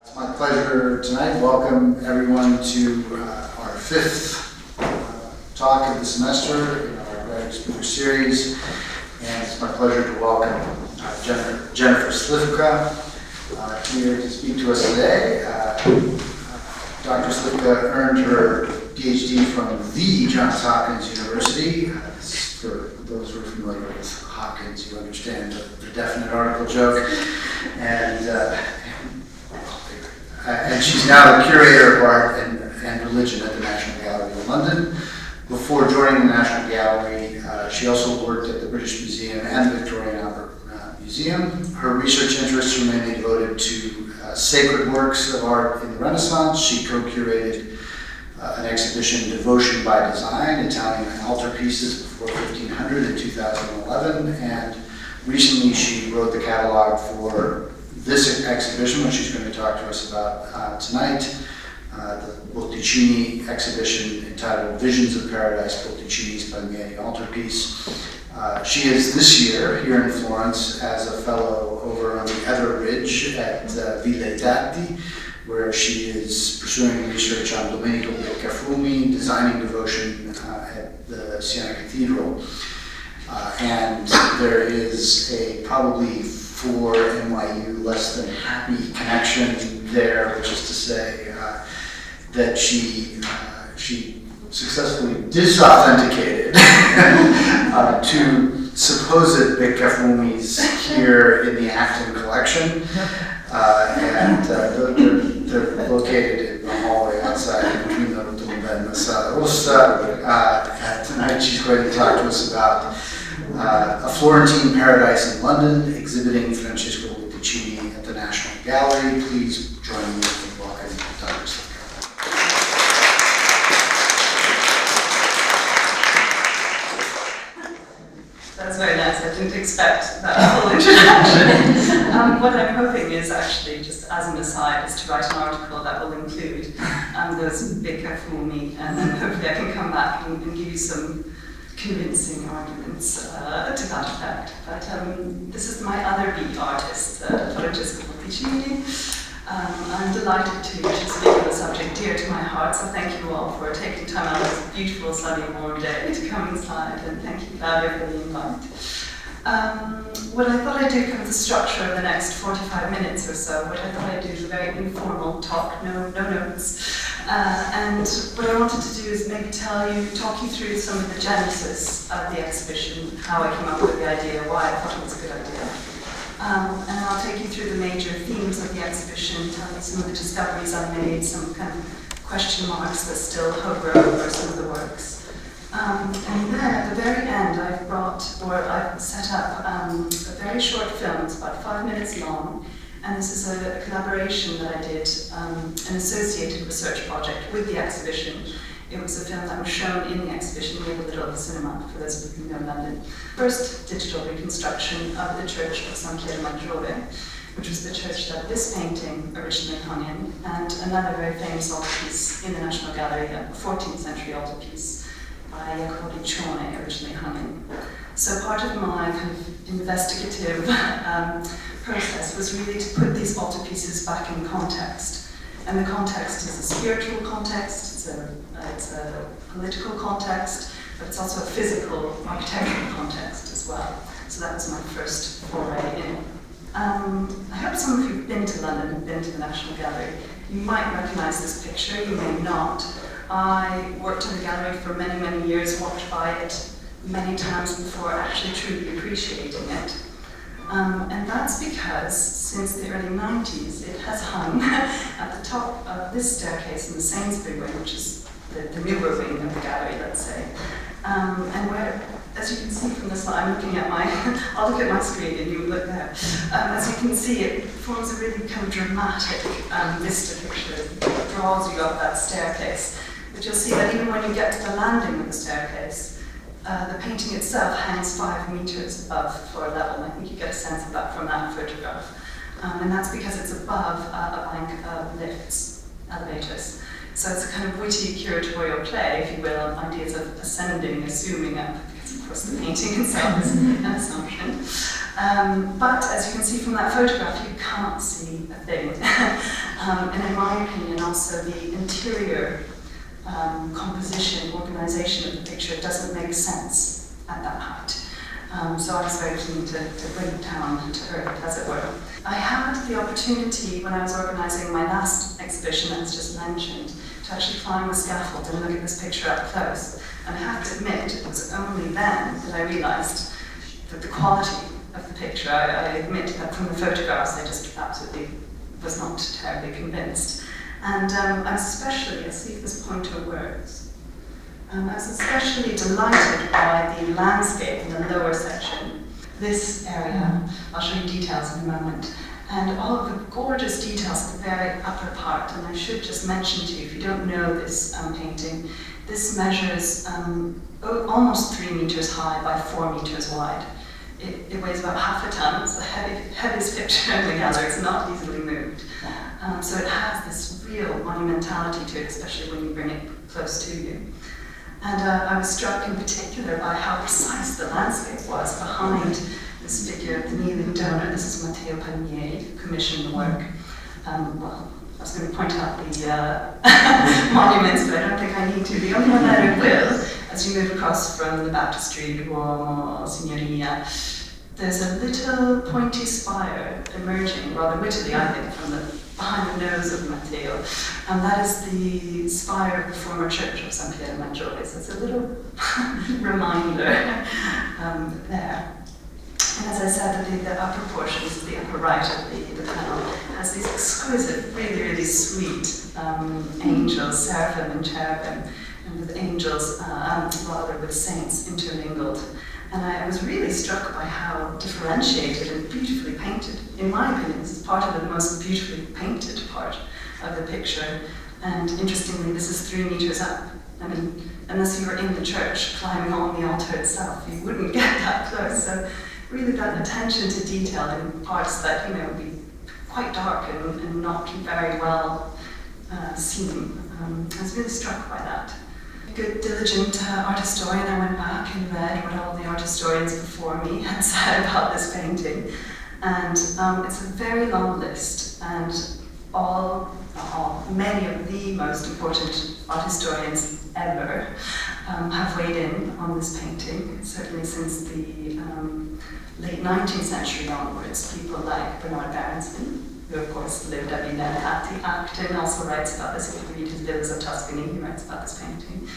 It's my pleasure tonight. Welcome everyone to our fifth talk of the semester in our graduate speaker series. And it's my pleasure to welcome Jennifer Sliwka here to speak to us today. Dr. Sliwka earned her PhD from the Johns Hopkins University. For those who are familiar with Hopkins, you understand the definite article joke. And she's now the Curator of Art and Religion at the National Gallery of London. Before joining the National Gallery, she also worked at the British Museum and the Victorian Albert Museum. Her research interests are mainly devoted to sacred works of art in the Renaissance. She co-curated an exhibition, Devotion by Design, Italian altarpieces before 1500 in 2011. And recently she wrote the catalog for this exhibition, which she's going to talk to us about tonight, the Botticini exhibition entitled Visions of Paradise, Botticini's Palmieri Altarpiece. She is this year here in Florence as a fellow over on the other ridge at Ville, where she is pursuing research on Domenico Beccafumi, designing devotion at the Siena Cathedral. And there is a probably for NYU less than happy connection there, which is to say that she successfully disauthenticated two supposed Beccafumis here in the Acton collection, and they're located in the hallway outside between the Rotonda and the Sala Rossa. Tonight she's going to talk to us about a Florentine paradise in London, exhibiting Francesco Botticini at the National Gallery. Please join me in welcoming Dr. Sliwka. That's very nice. I didn't expect that full introduction. What I'm hoping is actually, just as an aside, is to write an article that will include those Beccafumi, and then hopefully I can come back and give you some convincing arguments to that effect. But this is my other lead artist, Francesco Botticini. I'm delighted to speak on a subject dear to my heart, so thank you all for taking time out of this beautiful sunny warm day to come inside, and thank you, Claudia, for the invite. What I thought I'd do, kind of the structure of the next 45 minutes or so, what I thought I'd do is a very informal talk, no notes. And what I wanted to do is maybe talk you through some of the genesis of the exhibition, how I came up with the idea, why I thought it was a good idea. And I'll take you through the major themes of the exhibition, tell you some of the discoveries I made, some kind of question marks that still hover over some of the works. And then at the very end, I've set up a very short film. It's about 5 minutes long, and this is a collaboration that I did, an associated research project with the exhibition. It was a film that was shown in the exhibition near the Little Cinema, for those of you who know London. First digital reconstruction of the church of San Pier Maggiore, which was the church that this painting originally hung in, and another very famous altarpiece in the National Gallery, a 14th century altarpiece by Curator originally hung in. So part of my kind of investigative process was really to put these altarpieces back in context. And the context is a spiritual context, it's a political context, but it's also a physical, architectural context as well. So that was my first foray in. I hope some of you have been to London and been to the National Gallery. You might recognize this picture, you may not. I worked in the gallery for many, many years, walked by it many times before actually truly appreciating it. And that's because since the early 90s, it has hung at the top of this staircase in the Sainsbury wing, which is the newer wing of the gallery, let's say. And where, as you can see from the slide, I'm looking at I'll look at my screen and you look there. As you can see, it forms a really kind of dramatic vista picture. It draws you up that staircase. But you'll see that even when you get to the landing of the staircase, the painting itself hangs 5 meters above floor level. And I think you get a sense of that from that photograph. And that's because it's above a bank of lifts, elevators. So it's a kind of witty curatorial play, if you will, on ideas of ascending, assuming up, because of course the painting itself is an assumption. But as you can see from that photograph, you can't see a thing. And in my opinion, also the interior composition, organization of the picture doesn't make sense at that height. So I was very keen to bring it down to earth, as it were. I had the opportunity, when I was organizing my last exhibition that was just mentioned, to actually climb the scaffold and look at this picture up close. And I have to admit, it was only then that I realized that the quality of the picture, I admit that from the photographs, I just absolutely was not terribly convinced. And I was especially, let's see if this pointer works. I was especially delighted by the landscape in the lower section. This area, I'll show you details in a moment, and all of the gorgeous details at the very upper part. And I should just mention to you, if you don't know this painting, this measures almost 3 meters high by 4 meters wide. It weighs about half a ton. It's the heaviest picture in the gallery. It's not easily moved. So it has this real monumentality to it, especially when you bring it close to you. And I was struck in particular by how precise the landscape was behind this figure of the kneeling donor. This is Matteo Palmieri, who commissioned the work. Well, I was going to point out the monuments, but I don't think I need to. The only one that I will, as you move across from the baptistry, Duomo, Signoria, there's a little pointy spire emerging, rather wittily, I think, from behind the nose of Matteo. And that is the spire of the former church of San Pier Maggiore. So it's a little reminder there. And as I said, the upper portions, the upper right of the panel, has these exquisite, really, really sweet angels, seraphim and cherubim, and with angels, rather with saints intermingled. And I was really struck by how differentiated and beautifully painted. In my opinion, this is part of the most beautifully painted part of the picture. And interestingly, this is 3 meters up. I mean, unless you were in the church climbing on the altar itself, you wouldn't get that close. So really that attention to detail in parts that, would be quite dark and not very well seen. I was really struck by that. Good, diligent art historian, I went back and read what all the art historians before me had said about this painting. And it's a very long list, and many of the most important art historians ever have weighed in on this painting, certainly since the late 19th century onwards. People like Bernard Berenson, who of course lived at Villareati. Acton also writes about this. If you read his Villas of Tuscany, he writes about this painting.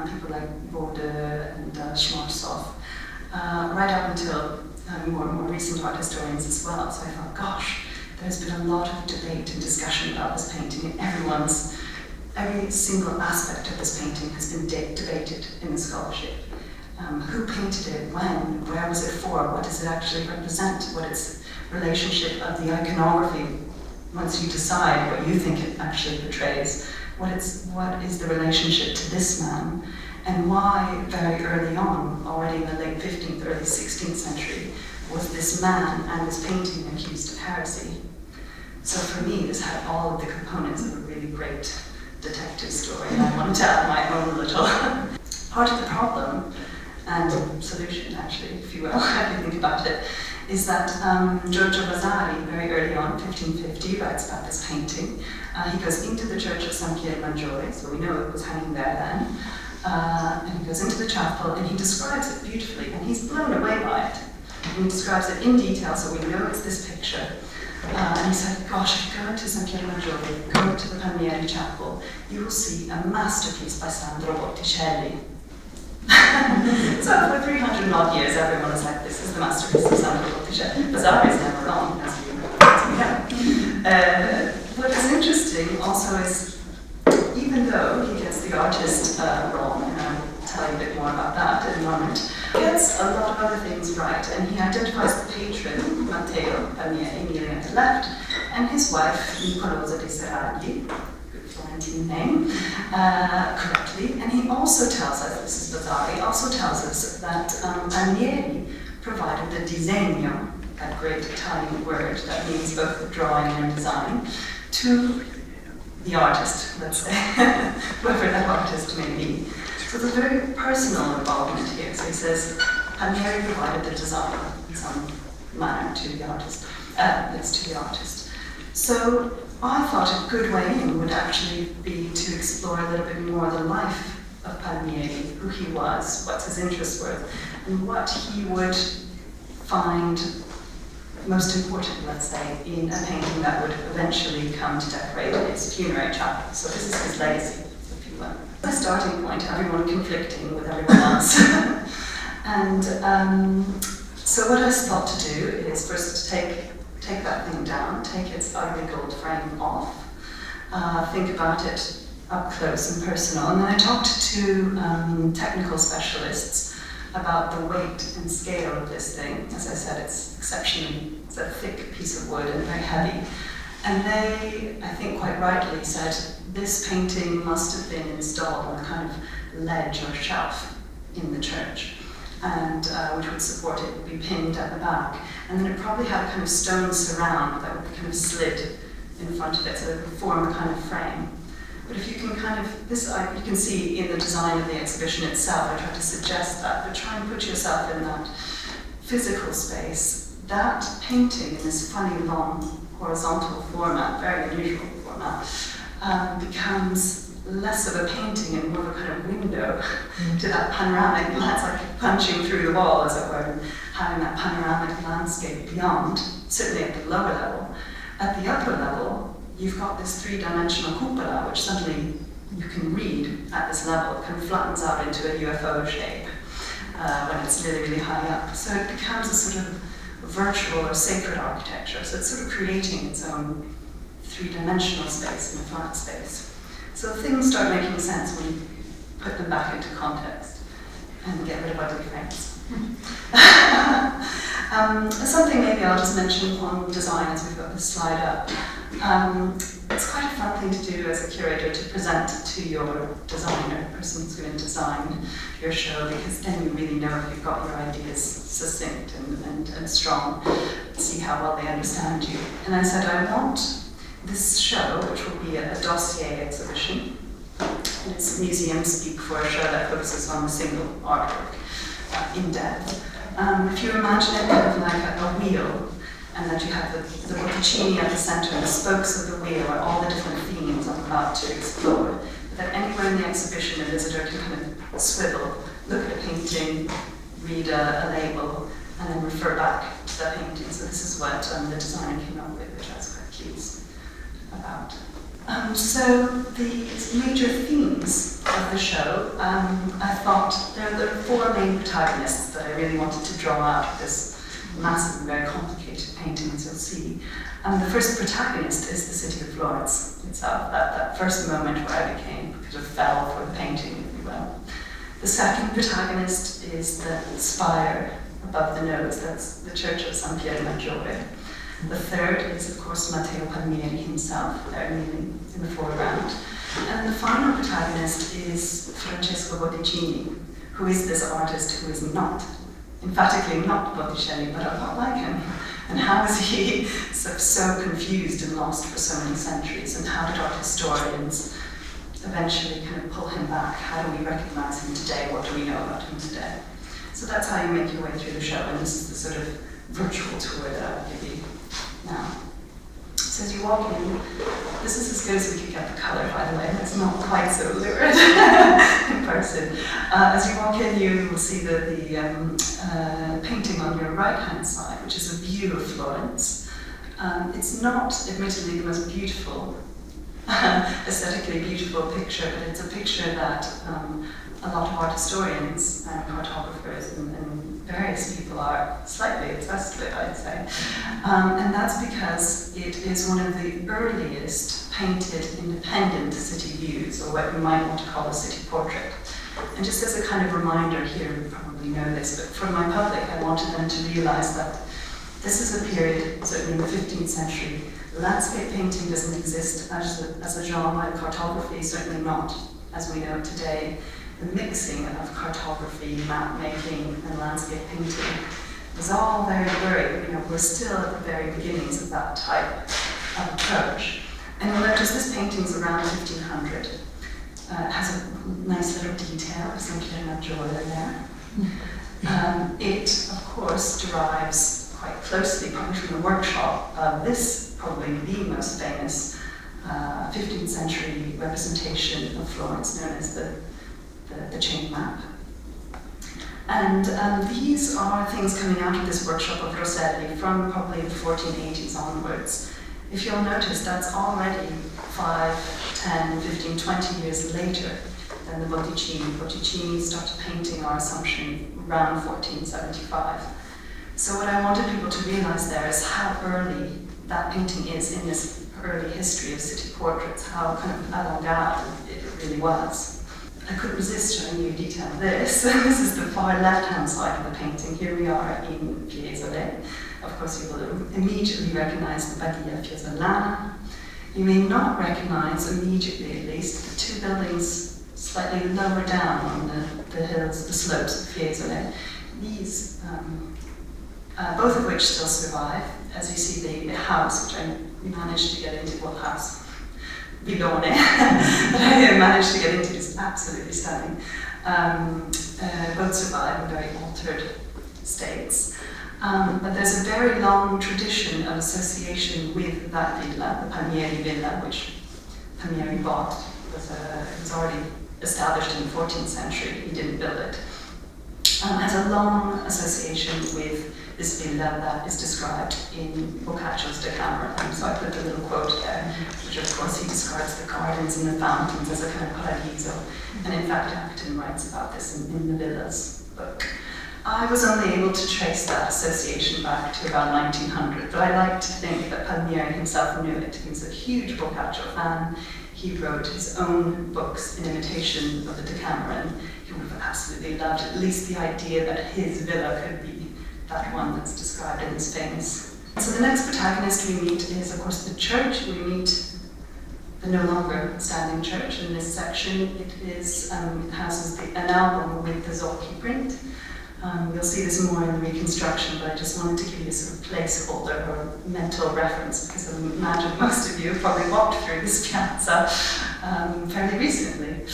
People like Bode and Schwarzkopf, right up until more recent art historians as well. So I thought, gosh, there's been a lot of debate and discussion about this painting, and every single aspect of this painting has been debated in the scholarship. Who painted it, when, where was it for, what does it actually represent, what its relationship of the iconography, once you decide what you think it actually portrays, what is the relationship to this man, and why very early on, already in the late 15th, early 16th century, was this man and this painting accused of heresy. So for me, this had all of the components of a really great detective story, and I wanted to add my own little part of the problem, and solution actually, if you will, if you think about it, is that Giorgio Vasari, very early on, 1550, writes about this painting. He goes into the church of San Pier Maggiore, so we know it was hanging there then, and he goes into the chapel and he describes it beautifully, and he's blown away by it. And he describes it in detail, so we know it's this picture. And he said, gosh, if you go into San Pier Maggiore, go to the Palmieri chapel, you will see a masterpiece by Sandro Botticelli. So for 300 odd years, everyone is like, this is the masterpiece of Sandro Botticelli. Vasari is never wrong, as we know. What is interesting also is, even though he gets the artist wrong, and I'll tell you a bit more about that in a moment, he gets a lot of other things right, and he identifies the patron, Matteo Palmieri, kneeling at the left, and his wife, Nicolosa di Serragli, good Florentine name, correctly. And he also tells us, this is Vasari, also tells us that Palmieri provided the disegno, that great Italian word that means both drawing and design, to the artist, let's say, whoever that artist may be. So there's a very personal involvement here. So he says, Palmieri provided the design in some manner to the artist. So I thought a good way in would actually be to explore a little bit more the life of Palmieri, who he was, what his interests were, and what he would find most important, let's say, in a painting that would eventually come to decorate his funerary chapel. So this is his legacy, if you will. The starting point, everyone conflicting with everyone else. And so what I thought to do is first take that thing down, take its ugly gold frame off, think about it up close and personal. And then I talked to technical specialists about the weight and scale of this thing. As I said, it's a thick piece of wood and very heavy. And they, I think quite rightly, said this painting must have been installed on a kind of ledge or shelf in the church, and which would support it, would be pinned at the back. And then it probably had a kind of stone surround that would be kind of slid in front of it, so it would form a kind of frame. But if you can kind of, you can see in the design of the exhibition itself, I tried to suggest that, but try and put yourself in that physical space. That painting in this funny long horizontal format, very unusual format, becomes less of a painting and more of a kind of window to that panoramic, that's like punching through the wall, as it were, and having that panoramic landscape beyond, certainly at the lower level. At the upper level, you've got this three-dimensional cupola, which suddenly you can read at this level. It kind of flattens out into a UFO shape when it's really, really high up. So it becomes a sort of virtual or sacred architecture. So it's sort of creating its own three-dimensional space in a flat space. So things start making sense when you put them back into context and get rid of ugly frames. Something maybe I'll just mention on design as we've got this slide up. It's quite a fun thing to do as a curator to present to your designer, the person who's going to design your show, because then you really know if you've got your ideas succinct and strong, see how well they understand you. And I said, I want this show, which will be a dossier exhibition, and its museums speak for a show that focuses on a single artwork in depth. If you imagine it kind of like a wheel, and that you have the Botticini at the center, and the spokes of the wheel are all the different themes I'm about to explore, that anywhere in the exhibition a visitor can kind of swivel, look at a painting, read a label, and then refer back to that painting. So this is what the designer came up with, which I was quite pleased about. So the major themes of the show, I thought there are four main protagonists that I really wanted to draw out of this massive and very complicated painting, as you'll see. The first protagonist is the city of Florence itself, that first moment where I kind of fell for the painting, if you will. The second protagonist is the spire above the nose, that's the church of San Pier Maggiore. The third is, of course, Matteo Palmieri himself, there kneeling in the foreground. And the final protagonist is Francesco Botticini, who is this artist who is not, emphatically not Botticelli, but a lot like him. And how is he so confused and lost for so many centuries? And how did art historians eventually kind of pull him back? How do we recognize him today? What do we know about him today? So that's how you make your way through the show, and this is the sort of virtual tour that I'll give you now. So as you walk in, this is as good as we could get the color, by the way. It's not quite so lurid in person. As you walk in, you will see the painting on your right-hand side, which is a view of Florence. It's not, admittedly, the most beautiful, aesthetically beautiful picture, but it's a picture that a lot of art historians and cartographers and various people are slightly obsessed with, I'd say. And that's because it is one of the earliest painted independent city views, or what you might want to call a city portrait. And just as a kind of reminder here, you probably know this, but for my public, I wanted them to realize that this is a period, certainly in the 15th century, landscape painting doesn't exist as a genre, cartography certainly not as we know it today. The mixing of cartography, map making, and landscape painting is all very blurry. You know, we're still at the very beginnings of that type of approach. And you'll notice this painting's around 1500. It has a nice little detail of San Pier Maggiore there. It, of course, derives quite closely, probably from the workshop of this, probably the most famous 15th century representation of Florence known as the chain map. And these are things coming out of this workshop of Rosselli from probably the 1480s onwards. If you'll notice, that's already 5, 10, 15, 20 years later than the Botticini. Botticini started painting, our assumption, around 1475. So what I wanted people to realize there is how early that painting is in this early history of city portraits, how kind of avant-garde it really was. I couldn't resist showing you a detail of this. This is the far left-hand side of the painting. Here we are in Fiesole. Of course, you will immediately recognize the Badia Fiesolana. You may not recognize, immediately at least, the two buildings slightly lower down on the hills, the slopes of Fiesole. These, both of which still survive. As you see, the house, which I managed to get into, what house? Bidone, that I managed to get into, is absolutely stunning. Both survive in very altered states. But there's a very long tradition of association with that villa, the Palmieri villa, which Palmieri bought. It was already established in the 14th century. He didn't build it. Has a long association with this villa that is described in Boccaccio's Decameron. So I put a little quote there, which of course he describes the gardens and the fountains as a kind of paradiso. And in fact, Acton writes about this in the Villas book. I was only able to trace that association back to around 1900, but I like to think that Palmieri himself knew it. He was a huge Boccaccio fan. He wrote his own books in imitation of the Decameron. He would have absolutely loved at least the idea that his villa could be that one that's described in this famous. So the next protagonist we meet is, of course, the church. We meet the no longer standing church in this section. It houses an album with the Zocchi print. You'll see this more in the reconstruction, but I just wanted to give you a sort of placeholder or mental reference, because I imagine most of you have probably walked through this piazza fairly recently.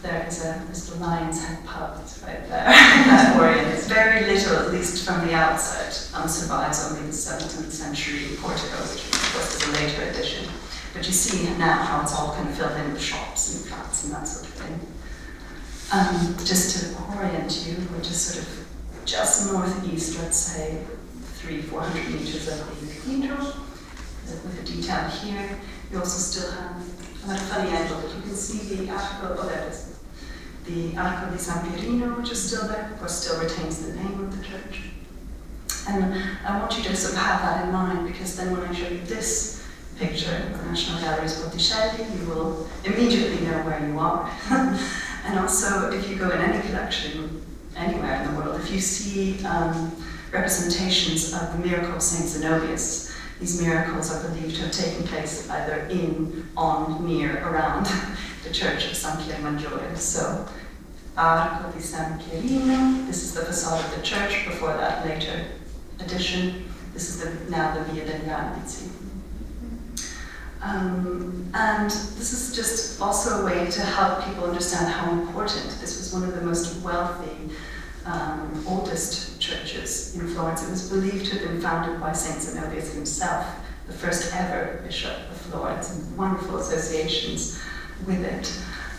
There's the Lion's Head pub, it's right there, in that Orient. It's very little, at least from the outset, survives only the 17th century portico, which of course is a later addition. But you see now how it's all kind of filled in with shops and flats and that sort of thing. Just to orient you, we're just sort of just northeast, let's say 300-400 meters of the cathedral, with a detail here. You also still have, I'm at a funny angle, but you can see the article, oh there it is. The Arco di San Pierino, which is still there, of course still retains the name of the church. And I want you to sort of have that in mind, because then when I show you this picture of the National Gallery's Botticelli, you will immediately know where you are. And also, if you go in any collection, anywhere in the world, if you see representations of the miracle of Saint Zenobius, these miracles are believed to have taken place either in, on, near, around the church of San Pier Maggiore. So, Arco di San Pierino, this is the facade of the church before that later addition. This is now the Via degli Albizzi. And this is just also a way to help people understand how important this was. One of the most wealthy, oldest churches in Florence. It was believed to have been founded by Saint Zenobius himself, the first ever bishop of Florence, and wonderful associations with it.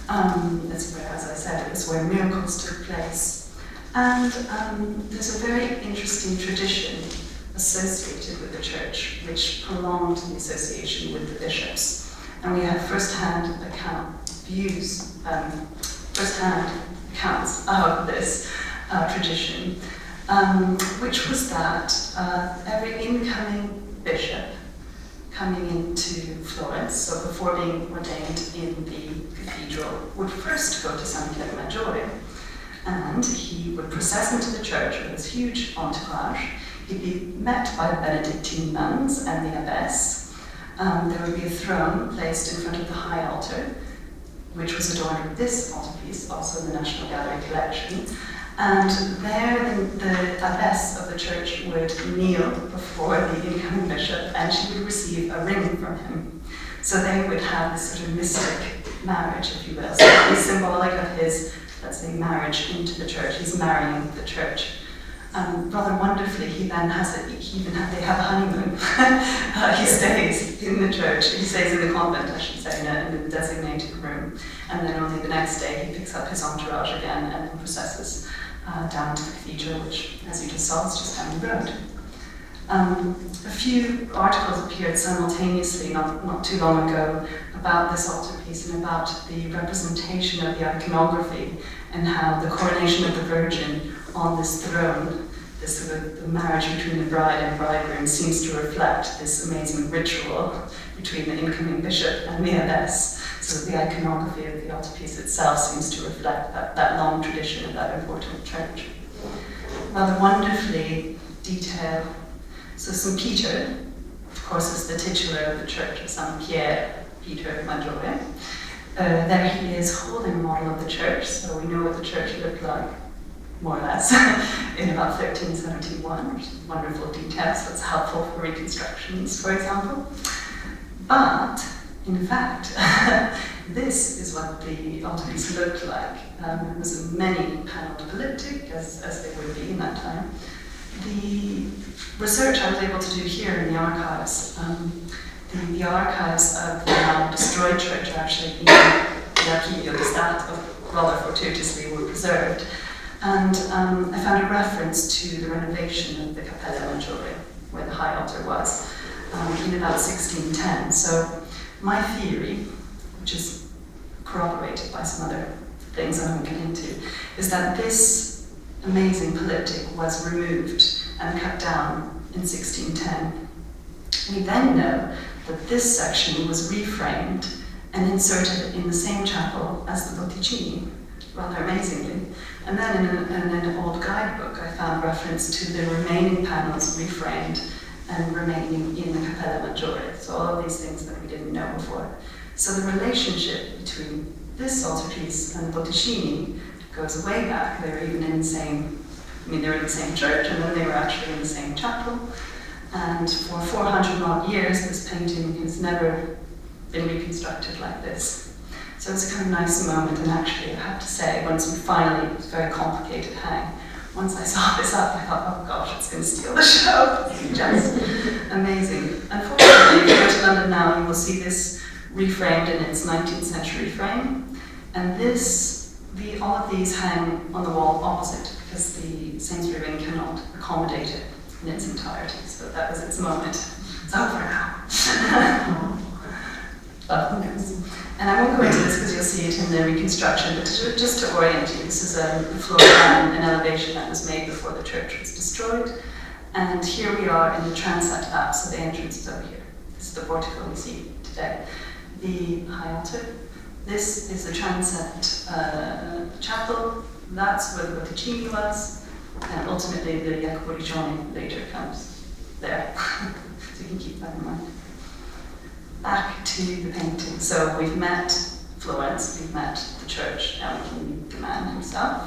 That's where, as I said, it was where miracles took place. And there's a very interesting tradition associated with the church, which prolonged the association with the bishops. And we have first-hand accounts of this tradition, which was that every incoming bishop coming into Florence, so before being ordained in the cathedral, would first go to San Pier Maggiore, and he would process into the church with his huge entourage. He'd be met by the Benedictine nuns and the abbess. There would be a throne placed in front of the high altar, which was adorned with this altarpiece, also in the National Gallery collection. And there the abbess of the church would kneel before the incoming bishop, and she would receive a ring from him. So they would have this sort of mystic marriage, if you will. So it was symbolic of his, let's say, marriage into the church. He's marrying the church. Rather wonderfully, they have a honeymoon. He stays in the church, he stays in the convent, I should say, in a designated room. And then only the next day he picks up his entourage again and processes down to the cathedral, which, as you just saw, is just down the road. A few articles appeared simultaneously not too long ago about this altarpiece and about the representation of the iconography and how the coronation of the Virgin on this throne, this sort of the marriage between the bride and bridegroom, seems to reflect this amazing ritual between the incoming bishop and the abbess. So the iconography of the altarpiece itself seems to reflect that long tradition of that important church. Rather wonderfully detailed. So St. Peter, of course, is the titular of the church of San Pier Maggiore. There he is holding a model of the church, so we know what the church looked like, more or less, in about 1371, which is wonderful detail, so it's helpful for reconstructions, for example. But, in fact, this is what the altarpiece looked like. It was a many-paneled polyptych, as they would be in that time. The research I was able to do here in the archives, the archives of the now destroyed church are actually in the Archivio di Stato, rather fortuitously were preserved. And I found a reference to the renovation of the Cappella Maggiore, where the high altar was, in about 1610. So my theory, which is corroborated by some other things I won't get into, is that this amazing polyptych was removed and cut down in 1610. We then know that this section was reframed and inserted in the same chapel as the Botticini, rather amazingly. And then in an old guidebook, I found reference to the remaining panels reframed and remaining in the Cappella Maggiore. So all of these things that we didn't know before. So the relationship between this altarpiece and the Botticini goes way back. They were even in the same, they were in the same church, and then they were actually in the same chapel. And for 400 odd years, this painting has never been reconstructed like this. So it's a kind of nice moment, and actually I have to say, once we finally, it was a very complicated hang, once I saw this up, I thought, oh gosh, it's going to steal the show. It's just amazing. Unfortunately, if you go to London now, you will see this reframed in its 19th century frame. And all of these hang on the wall opposite, because the Sainsbury Wing cannot accommodate it in its entirety. So that was its moment. It's over now. But who knows? And I won't go into this because you'll see it in the reconstruction, but just to orient you, this is a Florentine, an elevation that was made before the church was destroyed. And here we are in the transept app, so the entrance is over here. This is the portico we see today. The high altar. This is the transept chapel. That's where the Botticini was. And ultimately the Jacopo di Cioni later comes there. So you can keep that in mind. Back to the painting. So we've met Florence, we've met the church, now we can meet the man himself.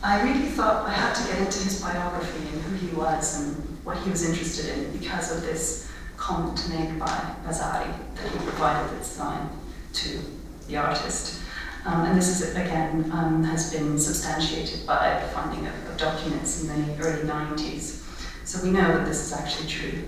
I really thought I had to get into his biography and who he was and what he was interested in because of this comment made by Vasari that he provided the design to the artist. And this is, again, has been substantiated by the finding of documents in the early 90s. So we know that this is actually true.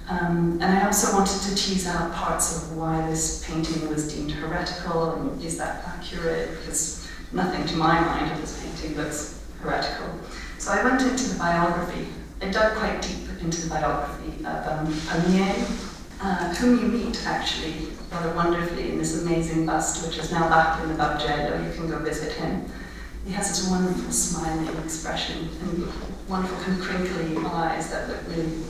And I also wanted to tease out parts of why this painting was deemed heretical, and is that accurate? Because nothing to my mind of this painting looks heretical. So I went into the biography. I dug quite deep into the biography of Palmieri, whom you meet actually rather wonderfully in this amazing bust, which is now back in the Bargello. You can go visit him. He has this wonderful smiling expression and wonderful kind of crinkly eyes that look really,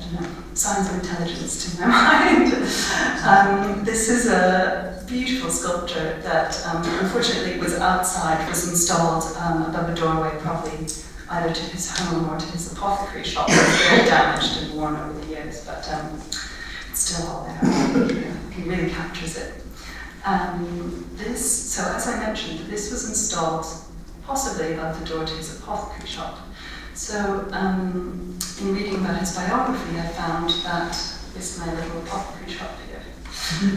I don't know, signs of intelligence to my mind. This is a beautiful sculpture that unfortunately was outside, was installed above a doorway, probably either to his home or to his apothecary shop. It was very damaged and worn over the years, but it's still all there. He really captures it. So as I mentioned, this was installed possibly above the door to his apothecary shop. So in reading about his biography, I found that, this is my little apothecary shop here,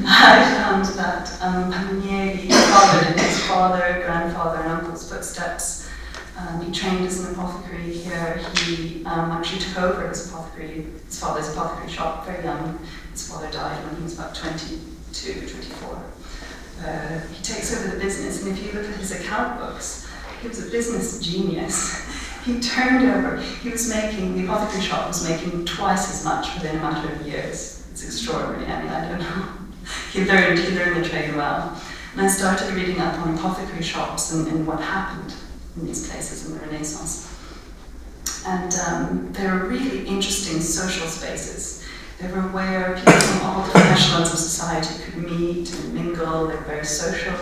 I found that Palmieri followed in his father, grandfather and uncle's footsteps He trained as an apothecary here. He actually took over his father's apothecary shop very young. His father died when he was about 22, 24. He takes over the business, and if you look at his account books, he was a business genius. He turned over, the apothecary shop was making twice as much within a matter of years. It's extraordinary, I mean, I don't know. He learned the trade well. And I started reading up on apothecary shops and what happened in these places in the Renaissance. And they were really interesting social spaces. They were where people from all different echelons of society could meet and mingle. They were very social.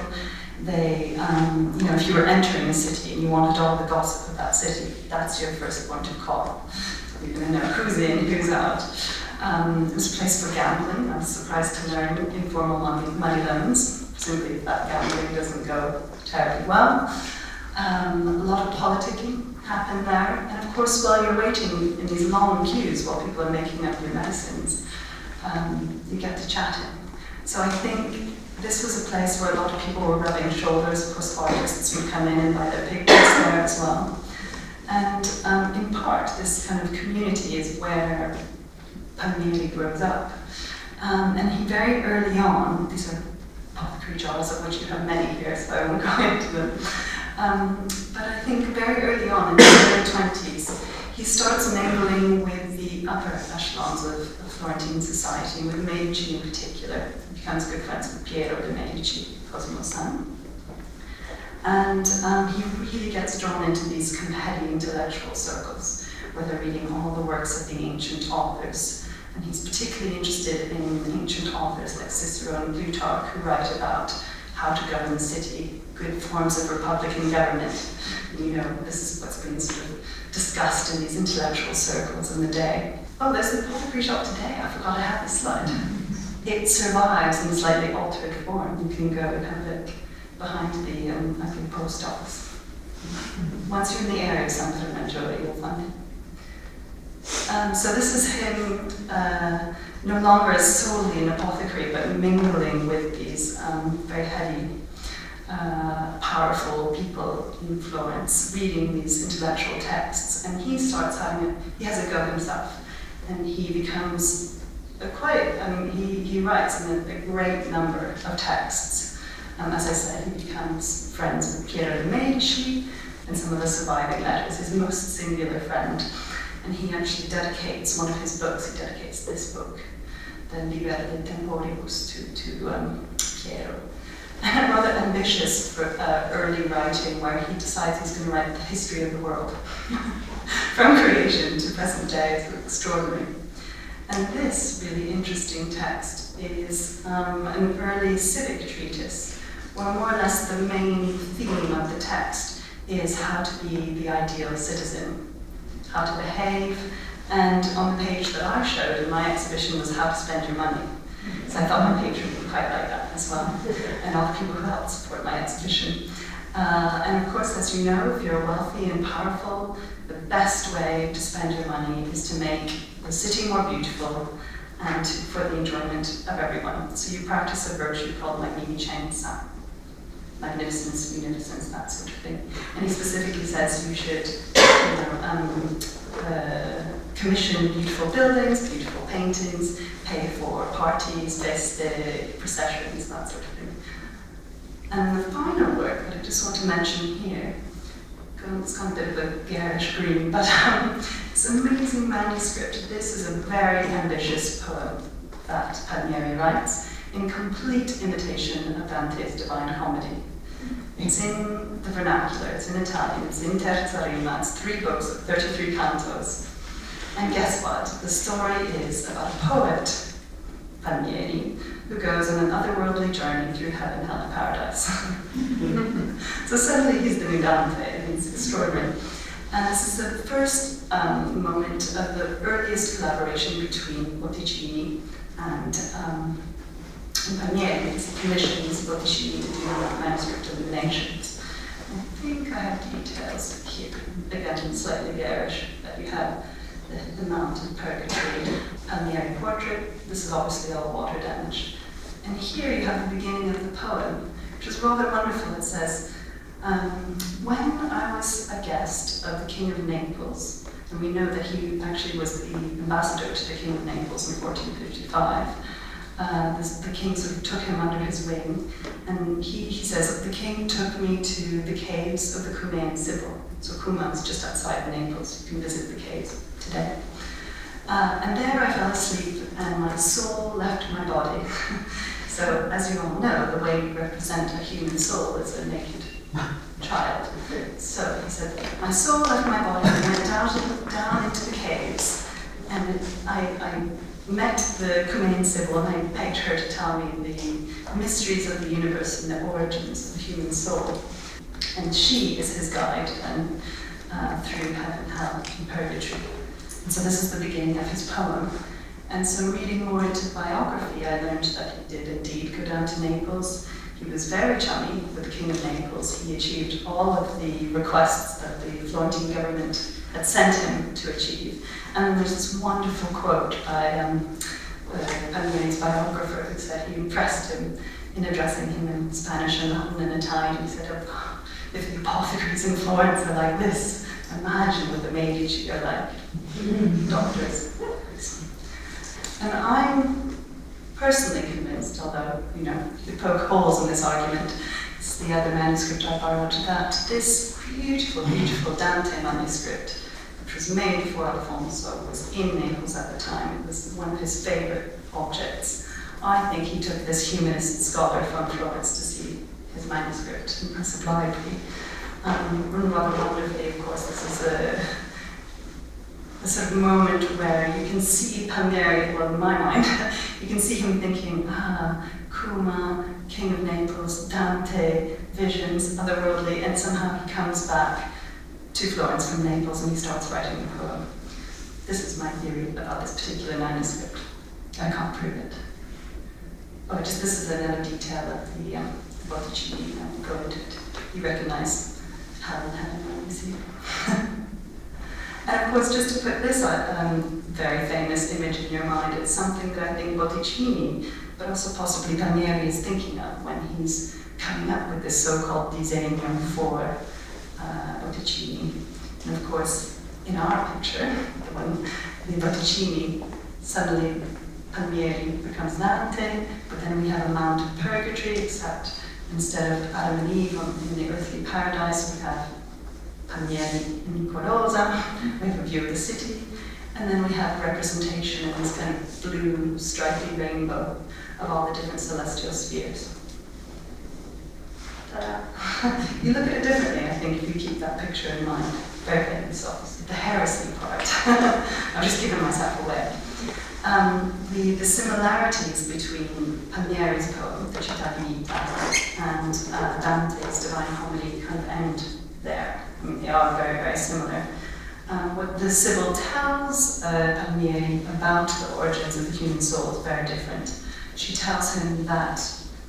They, if you were entering a city and you wanted all the gossip of that city, that's your first point of call. So you're going to know who's in, who's out. It was a place for gambling. I was surprised to learn informal money loans, simply that gambling doesn't go terribly well. A lot of politicking happened there. And of course, while you're waiting in these long queues while people are making up your medicines, you get to chatting. So I think this was a place where a lot of people were rubbing shoulders. Of course, artists would come in and buy their pictures there as well. And in part, this kind of community is where Palmieri grows up. And he very early on, these are apothecary jars of which you have many here, so I won't go into them. But I think very early on, in his early 20s, he starts mingling with the upper echelons of Florentine society, with the Medici in particular. He becomes good friends with Piero de' Medici, Cosimo's son. And he really gets drawn into these kind of heady intellectual circles, where they're reading all the works of the ancient authors. And he's particularly interested in ancient authors like Cicero and Plutarch, who write about how to govern the city, good forms of republican government. And, this is what's been sort of discussed in these intellectual circles in the day. Oh, there's the apothecary shop today. I forgot I had this slide. It survives in slightly altered form. You can go and have a look behind the post office. Once you're in the area of San Pier Maggiore, you'll find it. So this is him no longer as solely an apothecary, but mingling with these very heady, powerful people in Florence, reading these intellectual texts. And he starts he has a go himself, and he becomes he writes in a great number of texts. As I said, he becomes friends with Piero de' Medici, and some of the surviving letters, his most singular friend. And he actually dedicates one of his books, he dedicates this book, the Libera de Temporibus, to Piero. And rather ambitious for early writing, where he decides he's going to write the history of the world, from creation to present day. It's extraordinary. And this really interesting text is an early civic treatise, where more or less the main theme of the text is how to be the ideal citizen, how to behave, and on the page that I showed in my exhibition was how to spend your money. So I thought my patron would quite like that as well, and all the people who helped support my exhibition. And of course, as you know, if you're wealthy and powerful, the best way to spend your money is to make the city more beautiful and for the enjoyment of everyone. So you practice a virtue called magnificenza, magnificence, munificence, that sort of thing. And he specifically says you should commission beautiful buildings, beautiful paintings, pay for parties, feste, processions, that sort of thing. And the final work that I just want to mention here, it's kind of a bit of a garish green, but it's an amazing manuscript. This is a very ambitious poem that Palmieri writes in complete imitation of Dante's Divine Comedy. It's in the vernacular, it's in Italian, it's in terza rima, it's 3 books of 33 cantos. And guess what? The story is about a poet, Palmieri, who goes on an otherworldly journey through heaven, hell, and paradise. So suddenly he's the new Dante, and it's extraordinary. And this is the first moment of the earliest collaboration between Botticini and Palmieri. He commissions Botticini to do manuscript illuminations. I think I have details here, again slightly garish, that you have the Mount of Purgatory, Palmieri portrait. This is obviously all water damage. And here you have the beginning of the poem, which is rather wonderful. It says, When I was a guest of the King of Naples, and we know that he actually was the ambassador to the King of Naples in 1455, the king sort of took him under his wing, and he says that the king took me to the caves of the Cumaean Sibyl. So Cuma is just outside Naples. You can visit the caves today. And there I fell asleep, and my soul left my body. So, as you all know, the way we represent a human soul is a naked child. So he said, my soul left my body and went down into the caves, and I met the Cumaean Sibyl, and I begged her to tell me the mysteries of the universe and the origins of the human soul. And she is his guide and through heaven, hell, and purgatory. And so this is the beginning of his poem. And so reading more into the biography, I learned that he did indeed go down to Naples. He was very chummy with the King of Naples. He achieved all of the requests that the Florentine government had sent him to achieve. And then there's this wonderful quote by Palmieri's biographer who said he impressed him in addressing him in Spanish and Latin and Italian. He said, oh, if the apothecaries in Florence are like this, imagine what the Medici are like. Doctors. And I'm personally convinced, although, you poke holes in this argument, it's the other manuscript I borrowed, that this beautiful, beautiful Dante manuscript, which was made for Alfonso, was in Naples at the time. It was one of his favorite objects. I think he took this humanist scholar from Florence to see his manuscript and supplied me. Rather wonderfully, of course, this is a sort of moment where you can see Palmieri, well, in my mind, you can see him thinking, Cuma, King of Naples, Dante, visions, otherworldly, and somehow he comes back to Florence from Naples and he starts writing a poem. This is my theory about this particular manuscript. I can't prove it. Oh, just this is another detail of the Botticini. I won't go into it. You recognize hell and heaven when you see it. And of course, just to put this very famous image in your mind, it's something that I think Botticini, but also possibly Palmieri, is thinking of when he's coming up with this so-called disegno for Botticini. And of course, in our picture, the one in Botticini, suddenly Palmieri becomes Dante, but then we have a Mount of Purgatory, except instead of Adam and Eve in the earthly paradise, we have Palmieri in Corosa, we have a view of the city, and then we have representation in this kind of blue, stripy rainbow of all the different celestial spheres. You look at it differently, I think, if you keep that picture in mind. Very famous, obviously. The heresy part. I'm just giving myself away. The similarities between Palmieri's poem, the Città di Vita, and Dante's Divine Comedy kind of end there. I mean, they are very, very similar. What the Sibyl tells Palmieri about the origins of the human soul is very different. She tells him that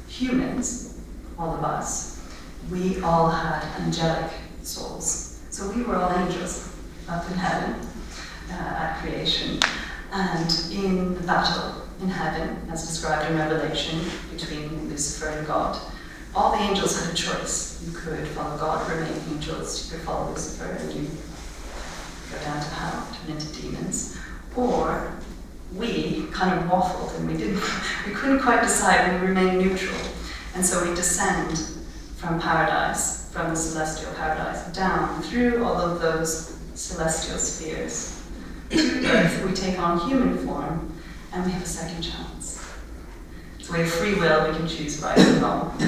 humans, all of us, we all had angelic souls. So we were all angels up in heaven at creation. And in the battle in heaven, as described in Revelation, between Lucifer and God, all the angels had a choice. You could follow God, remain angels, you could follow Lucifer, and you go down to hell, turn into demons. Or we kind of waffled and we couldn't quite decide, we remained neutral. And so we descend from paradise, from the celestial paradise, down through all of those celestial spheres. To Earth, we take on human form, and we have a second chance. So we have free will, we can choose right or wrong.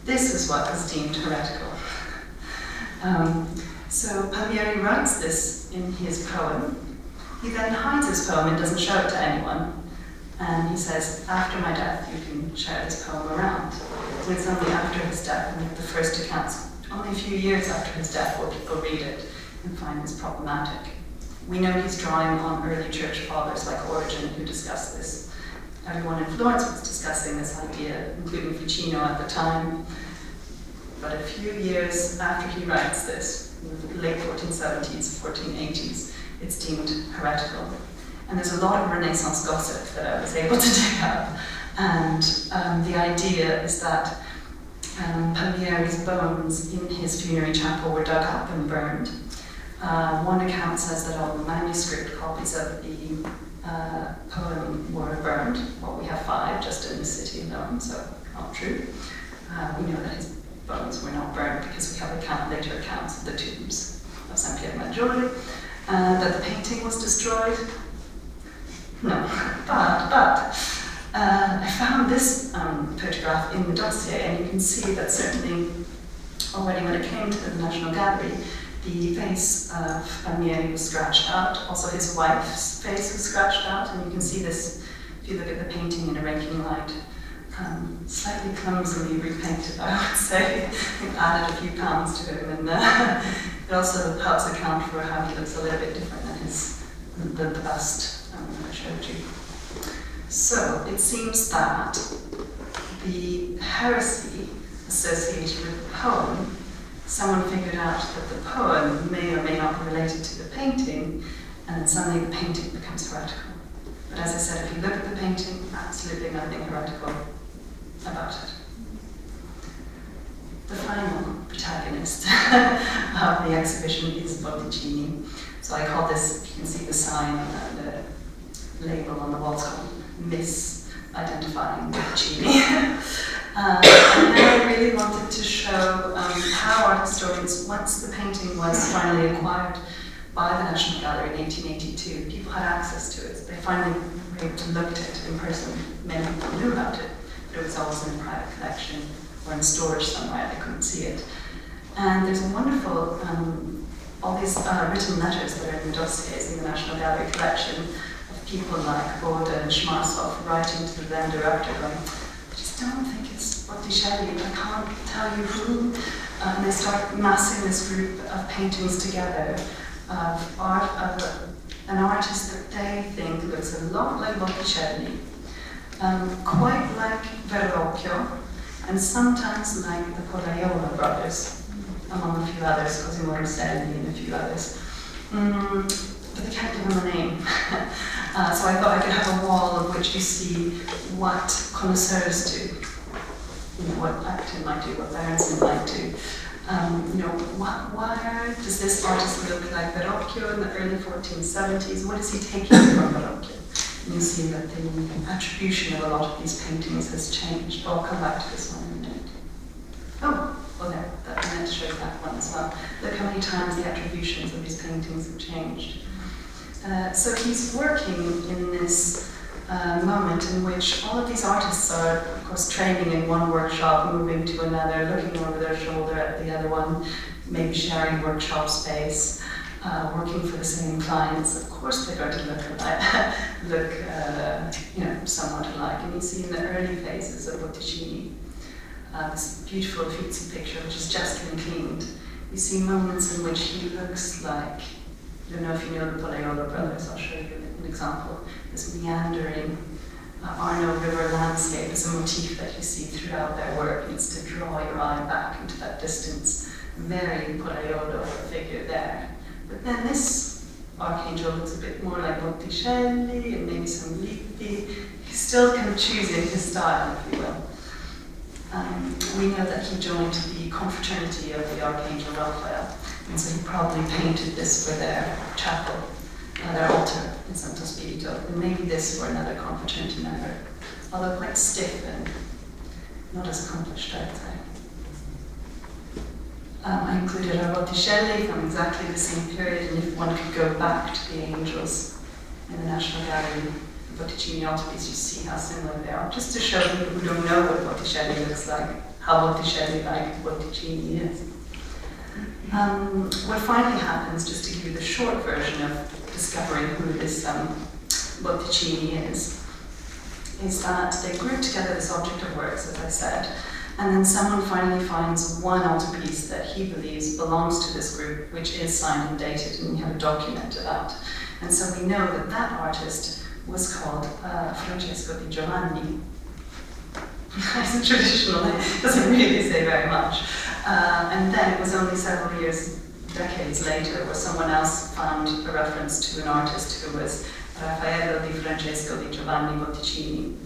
This is what is deemed heretical. So Palmieri writes this in his poem. He then hides his poem and doesn't show it to anyone. And he says, after my death, you can share this poem around. So it's only after his death, and the first accounts, only a few years after his death, will people read it and find this problematic. We know he's drawing on early church fathers like Origen who discussed this. Everyone in Florence was discussing this idea, including Ficino at the time. But a few years after he writes this, in the late 1470s, 1480s, it's deemed heretical. And there's a lot of Renaissance gossip that I was able to dig up. And the idea is that Palmieri's bones in his funerary chapel were dug up and burned. One account says that all the manuscript copies of the poem were burned. Well, we have 5 just in the city alone, so not true. We know that his bones were not burned because we have later accounts of the tombs of San Pier Maggiore. That the painting was destroyed? No, but I found this photograph in the dossier, and you can see that certainly already when it came to the National Gallery, the face of Palmieri was scratched out. Also his wife's face was scratched out, and you can see this if you look at the painting in a raking light. Slightly clumsily repainted, I would say. We've added a few pounds to him, and it also helps account for how he looks a little bit different than the bust I showed you. So it seems that the heresy associated with the poem, someone figured out that the poem may or may not be related to the painting, and then suddenly the painting becomes heretical. But as I said, if you look at the painting, absolutely nothing heretical about it. The final protagonist of the exhibition is Botticini. So I call this, if you can see the sign, the label on the wall, it's called Misidentifying Botticini. And then I really wanted to show how art historians, once the painting was finally acquired by the National Gallery in 1882, people had access to it. They finally were able to look at it in person. Many people knew about it, but it was always in a private collection or in storage somewhere. They couldn't see it. And there's a wonderful, all these written letters that are in the dossiers in the National Gallery collection of people like Bode and Schmarshoff writing to the then director going, I just don't think it's Botticelli, I can't tell you who. And they start massing this group of paintings together of art of an artist that they think looks a lot like Botticelli, quite like Verrocchio, and sometimes like the Portraiture brothers, among a few others, Cosimo Rosselli and a few others. But they can't give them a name. So I thought I could have a wall of which you see what connoisseurs do, what Acton might do, what Berenson might do. Why does this artist look like Verrocchio in the early 1470s? What is he taking from Verrocchio? And you'll see that the attribution of a lot of these paintings has changed. I'll come back to this one in a minute. Oh, well there, I meant to show you that one as well. Look how many times the attributions of these paintings have changed. So he's working in this moment in which all of these artists are, of course, training in one workshop, moving to another, looking over their shoulder at the other one, maybe sharing workshop space, working for the same clients. Of course, they're going to look somewhat alike. And you see in the early phases of Botticini, this beautiful Uffizi picture, which has just been cleaned. You see moments in which he looks like, I don't know if you know the Palaiolo brothers, I'll show you an example. This meandering Arno River landscape is a motif that you see throughout their work. It's to draw your eye back into that distance. Very Palaiolo figure there. But then this archangel looks a bit more like Botticelli and maybe some Lippi. He's still kind of choosing his style, if you will. We know that he joined the confraternity of the Archangel Raphael, and so he probably painted this for their chapel, their altar in Santo Spirito, and maybe this for another confraternity member, although quite stiff and not as accomplished, I'd say. I included a Botticelli from exactly the same period, and if one could go back to the angels in the National Gallery, Botticini Altarpiece, you see how similar they are, just to show people who don't know what Botticelli looks like, how Botticelli-like Botticini is. What finally happens, just to give you the short version of discovering who this Botticini is that they group together this object of works, as I said, and then someone finally finds one altarpiece that he believes belongs to this group, which is signed and dated, and we have a document of that. And so we know that that artist was called Francesco di Giovanni. It's a traditional name, doesn't really say very much. And then it was only several years, decades later, where someone else found a reference to an artist who was Raffaello di Francesco di Giovanni Botticini.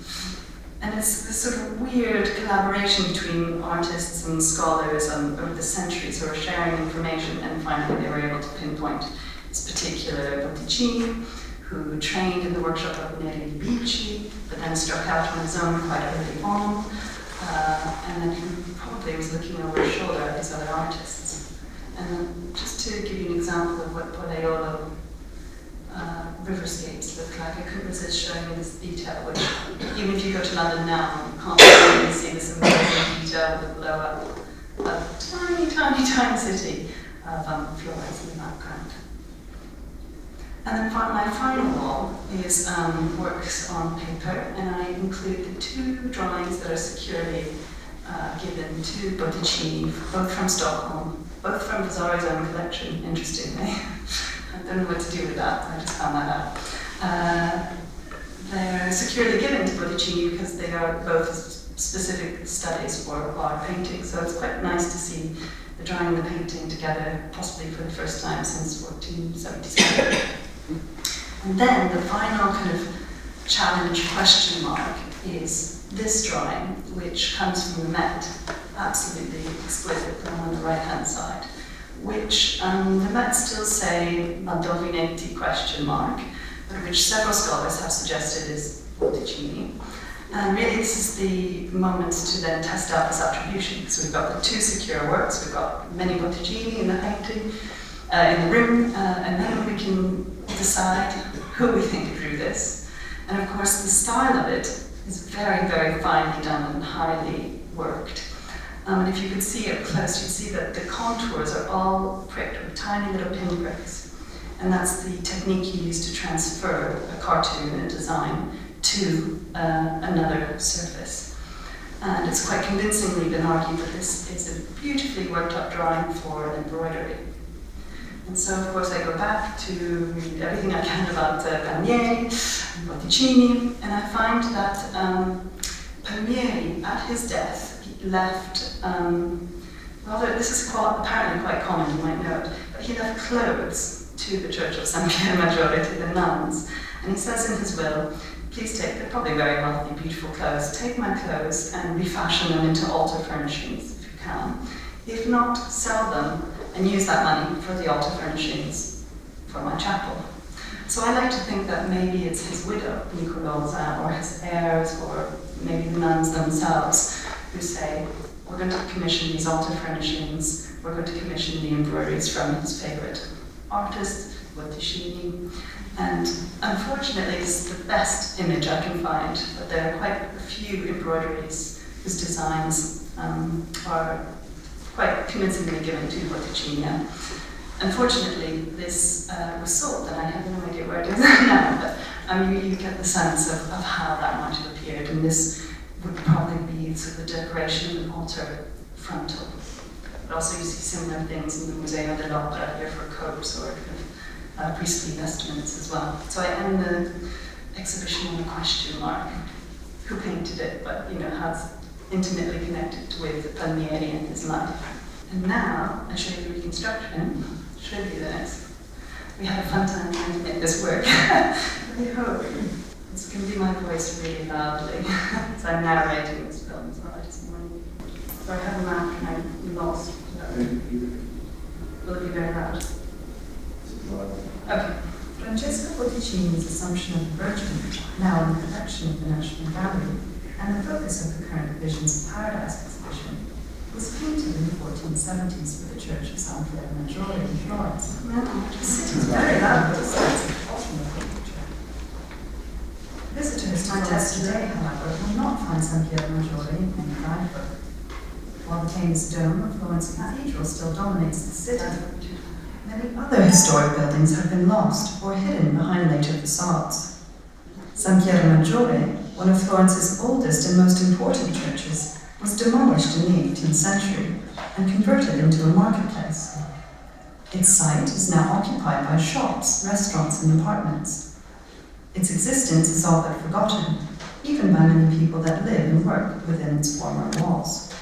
And it's this sort of weird collaboration between artists and scholars over the centuries who are sharing information, and finally they were able to pinpoint this particular Botticini, who trained in the workshop of Neri Bici, but then struck out on his own quite early on, and then he probably was looking over his shoulder at these other artists. And just to give you an example of what Pollaiolo riverscapes look like, I couldn't resist showing you this detail, which even if you go to London now, you can't really see this amazing detail with the blow up of a tiny, tiny, tiny city of Florence in the background. And then my final wall is works on paper, and I include the two drawings that are securely given to Botticini, both from Stockholm, both from Vasari's own collection, interestingly. I don't know what to do with that, I just found that out. They're securely given to Botticini because they are both specific studies for art painting, so it's quite nice to see the drawing and the painting together, possibly for the first time since 1477. And then the final kind of challenge question mark is this drawing, which comes from the Met, absolutely exquisite, the one on the right-hand side, which the Met still say Mandovinetti question mark, but which several scholars have suggested is Botticini. And really this is the moment to then test out this attribution. So we've got the two secure works, we've got many Botticini in the painting, in the room, and then we can decide who we think drew this. And of course the style of it is very, very finely done and highly worked. And if you could see it close, you'd see that the contours are all pricked with tiny little pinpricks. And that's the technique you use to transfer a cartoon, a design, to another surface. And it's quite convincingly been argued that this is a beautifully worked up drawing for an embroidery. And so, of course, I go back to read everything I can about Palmieri and Botticini, and I find that Palmieri, at his death, left, this is apparently quite common, you might know it, but he left clothes to the church of San Pier Maggiore, to the nuns. And he says in his will, please take, they're probably very wealthy, beautiful clothes, take my clothes and refashion them into altar furnishings, if you can. If not, sell them and use that money for the altar furnishings for my chapel. So I like to think that maybe it's his widow, Nicolosa, or his heirs, or maybe the nuns themselves, who say, we're going to commission these altar furnishings, we're going to commission the embroideries from his favorite artist, Botticini. And unfortunately, it's the best image I can find, but there are quite a few embroideries whose designs are quite convincingly given to Botticini. Unfortunately, this was sold, and I have no idea where it is now, but you get the sense of how that might have appeared, and this would probably be sort of the decoration of an altar frontal. But also you see similar things in the Museo dell'Opera here for copes or kind of priestly vestments as well. So I end the exhibition on a question mark. Who painted it, but how it's intimately connected with Palmieri and his life. And now I show you the reconstruction. Should be this. We had a fun time trying to make this work. I hope it's going to be my voice really loudly as I'm narrating this film as well this morning. So I have a map and I'm lost. Will it be very loud? Okay. Francesco Botticini's Assumption of the Virgin, now in the collection of the National Gallery, and the focus of the current Visions of Paradise exhibition, was painted in the 1470s for the Church of San Pier Maggiore in Florence. The city is very loud, but it's at the bottom of the picture. Visitors to Florence today, however, will not find San Pier Maggiore in any guidebook. While the famous dome of Florence Cathedral still dominates the city, many other historic buildings have been lost or hidden behind later facades. San Pier Maggiore, one of Florence's oldest and most important churches, was demolished in the 18th century and converted into a marketplace. Its site is now occupied by shops, restaurants, and apartments. Its existence is all but forgotten, even by many people that live and work within its former walls.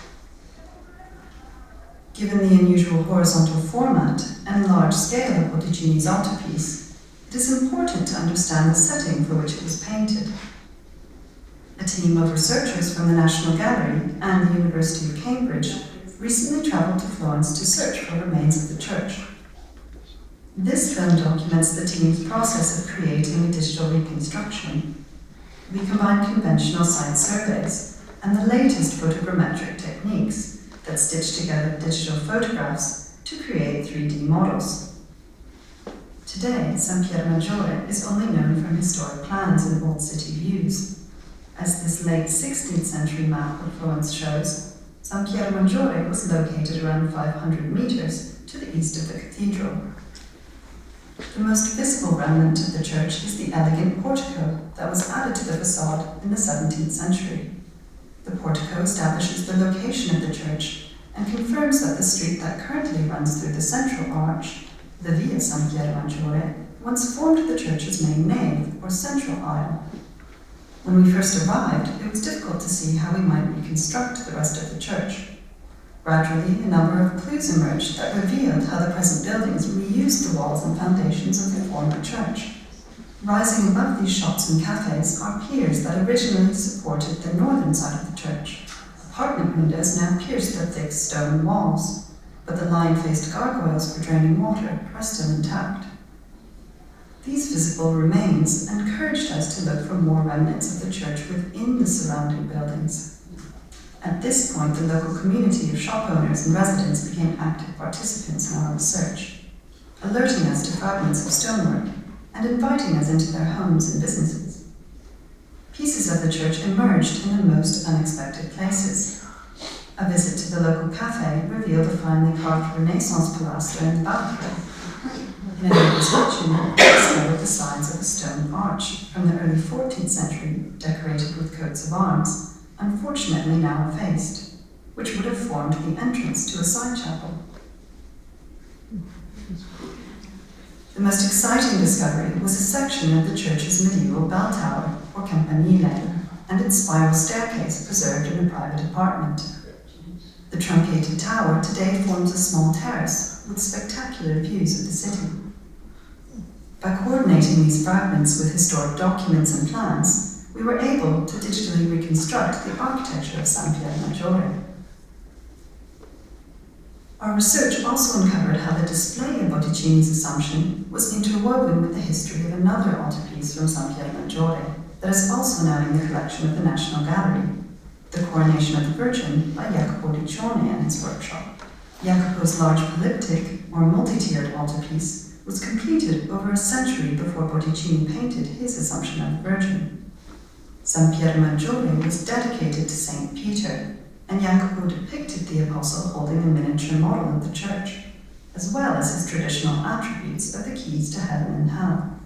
Given the unusual horizontal format and large scale of Botticini's Altarpiece, it is important to understand the setting for which it was painted. A team of researchers from the National Gallery and the University of Cambridge recently travelled to Florence to search for remains of the church. This film documents the team's process of creating a digital reconstruction. We combine conventional site surveys and the latest photogrammetric techniques that stitch together digital photographs to create 3D models. Today, San Pier Maggiore is only known from historic plans and old city views. As this late 16th century map of Florence shows, San Pier Maggiore was located around 500 meters to the east of the cathedral. The most visible remnant of the church is the elegant portico that was added to the facade in the 17th century. The portico establishes the location of the church and confirms that the street that currently runs through the central arch, the Via San Pier Maggiore, once formed the church's main nave, or central aisle. When we first arrived, it was difficult to see how we might reconstruct the rest of the church. Gradually, a number of clues emerged that revealed how the present buildings reused the walls and foundations of the former church. Rising above these shops and cafes are piers that originally supported the northern side of the church. Apartment windows now pierce the thick stone walls, but the lion-faced gargoyles for draining water are still intact. These visible remains encouraged us to look for more remnants of the church within the surrounding buildings. At this point, the local community of shop owners and residents became active participants in our research, alerting us to fragments of stonework and inviting us into their homes and businesses. Pieces of the church emerged in the most unexpected places. A visit to the local cafe revealed a finely carved Renaissance pilaster in the bathroom. In a neighbor's kitchen, we discovered the signs of a stone arch from the early 14th century, decorated with coats of arms, unfortunately now effaced, which would have formed the entrance to a side chapel. The most exciting discovery was a section of the church's medieval bell tower, or campanile, and its spiral staircase preserved in a private apartment. The truncated tower today forms a small terrace with spectacular views of the city. By coordinating these fragments with historic documents and plans, we were able to digitally reconstruct the architecture of San Pier Maggiore. Our research also uncovered how the display of Botticini's Assumption was interwoven with the history of another altarpiece from San Pier Maggiore that is also now in the collection of the National Gallery, The Coronation of the Virgin by Jacopo Diccione and his workshop. Jacopo's large polyptych, or multi-tiered altarpiece, was completed over a century before Botticini painted his Assumption of the Virgin. San Pier Maggiore was dedicated to Saint Peter, and Jacopo depicted the apostle holding a miniature model of the church, as well as his traditional attributes of the keys to heaven and hell.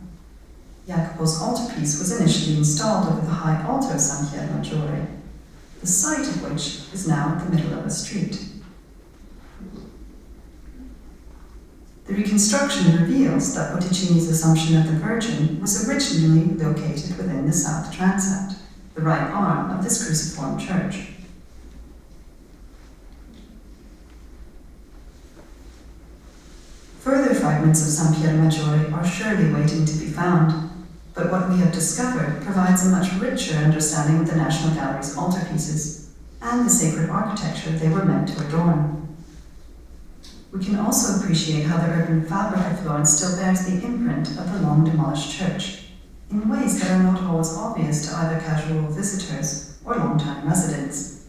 Jacopo's altarpiece was initially installed over the high altar of San Pier Maggiore, the site of which is now at the middle of a street. The reconstruction reveals that Botticini's Assumption of the Virgin was originally located within the south transept, the right arm of this cruciform church. Further fragments of San Pier Maggiore are surely waiting to be found, but what we have discovered provides a much richer understanding of the National Gallery's altarpieces and the sacred architecture they were meant to adorn. We can also appreciate how the urban fabric of Florence still bears the imprint of the long-demolished church, in ways that are not always obvious to either casual visitors or long-time residents.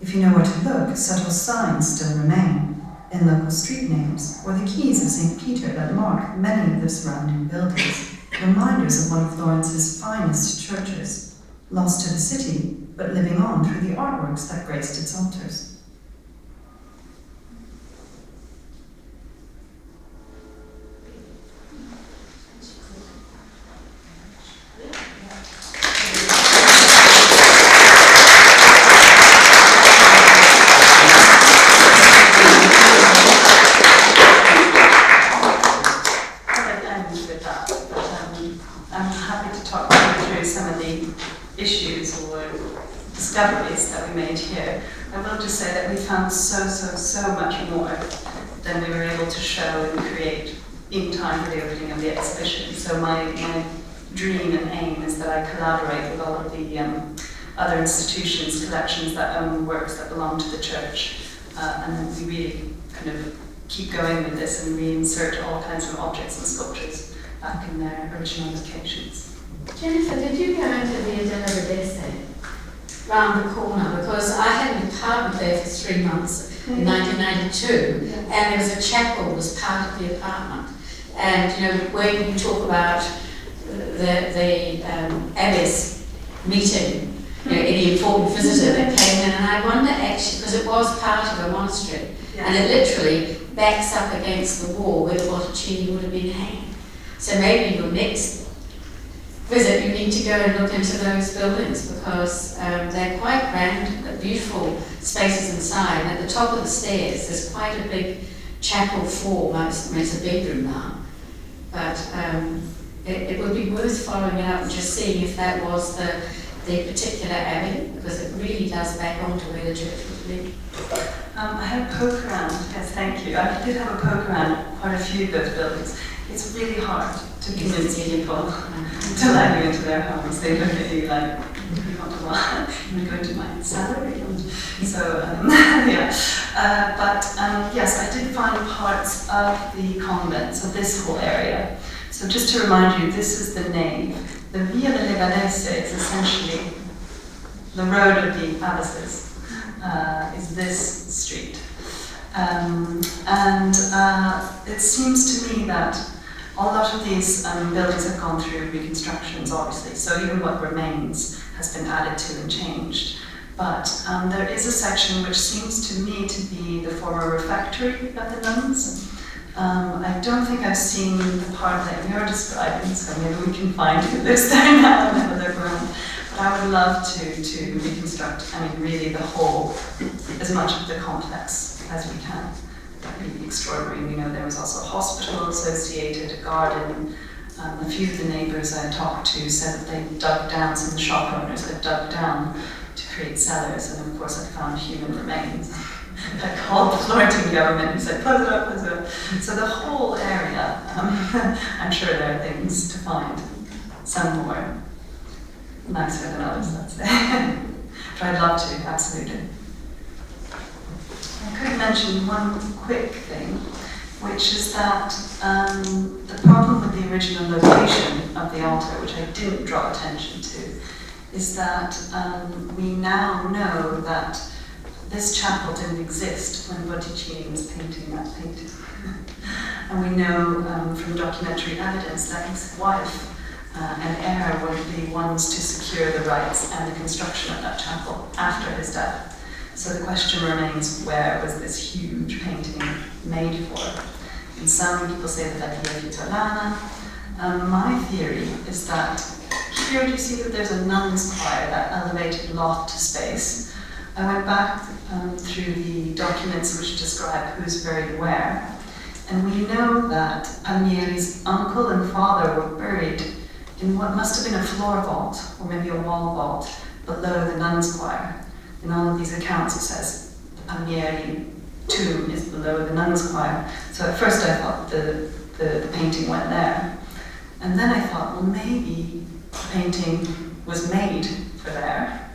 If you know where to look, subtle signs still remain, in local street names or the keys of St. Peter that mark many of the surrounding buildings, reminders of one of Florence's finest churches, lost to the city, but living on through the artworks that graced its altars. Discoveries that we made here. I will just say that we found so much more than we were able to show and create in time for the opening of the exhibition. So my dream and aim is that I collaborate with all of the other institutions, collections that own works that belong to the church. And then we really kind of keep going with this and reinsert all kinds of objects and sculptures back in their original locations. Jennifer, did you go into the Via della Vedese round the corner? Because I had an apartment there for 3 months in 1992, and there was a chapel was part of the apartment. And you know, when you talk about the abbess meeting, you know, any important visitor that came in, and I wonder actually, because it was part of a monastery, and it literally backs up against the wall where the Botticini would have been hanged. So maybe your next visit you need to go and look into those buildings, because they're quite grand, beautiful spaces inside. And at the top of the stairs there's quite a big chapel form. It's a bedroom now. But it would be worth following it up and just seeing if that was the particular abbey, because it really does back onto where the church would be. I had a poke around, yes, thank you. I did have a poke around quite a few of those buildings. It's really hard to convince people to let you into their homes. They look at you like, you want to what? You want to go into my salary? So, yes, I did find parts of the convent, so this whole area. So just to remind you, this is the nave. The Via delle Vedese is essentially the road of the abbesses, is this street. It seems to me that a lot of these buildings have gone through reconstructions, obviously, so even what remains has been added to and changed. But there is a section which seems to me to be the former refectory of the nuns. I don't think I've seen the part that you're describing, so maybe we can find who lives there now and whether they're grown. But I would love to reconstruct, really the whole, as much of the complex as we can. That would be extraordinary. We know there was also a hospital associated, a garden. A few of the neighbours I talked to said that they dug down, some of the shop owners had dug down to create cellars, and of course I found human remains. I called the Florentine government and said, close it up, close it up. So the whole area, I'm sure there are things to find. Some more nicer than others, let's say. But I'd love to, absolutely. I could mention one quick thing, which is that the problem with the original location of the altar, which I didn't draw attention to, is that we now know that this chapel didn't exist when Botticini was painting that painting. And we know from documentary evidence that his wife and heir were the ones to secure the rights and the construction of that chapel after his death. So the question remains, where was this huge painting made for? And some people say that Via Vitellana. My theory is that here you see that there's a nun's choir, that elevated loft space. I went back through the documents which describe who's buried where, and we know that Palmieri's uncle and father were buried in what must have been a floor vault, or maybe a wall vault, below the nun's choir. In all of these accounts it says the Palmieri tomb is below the nun's choir. So at first I thought the painting went there. And then I thought, well, maybe the painting was made for there,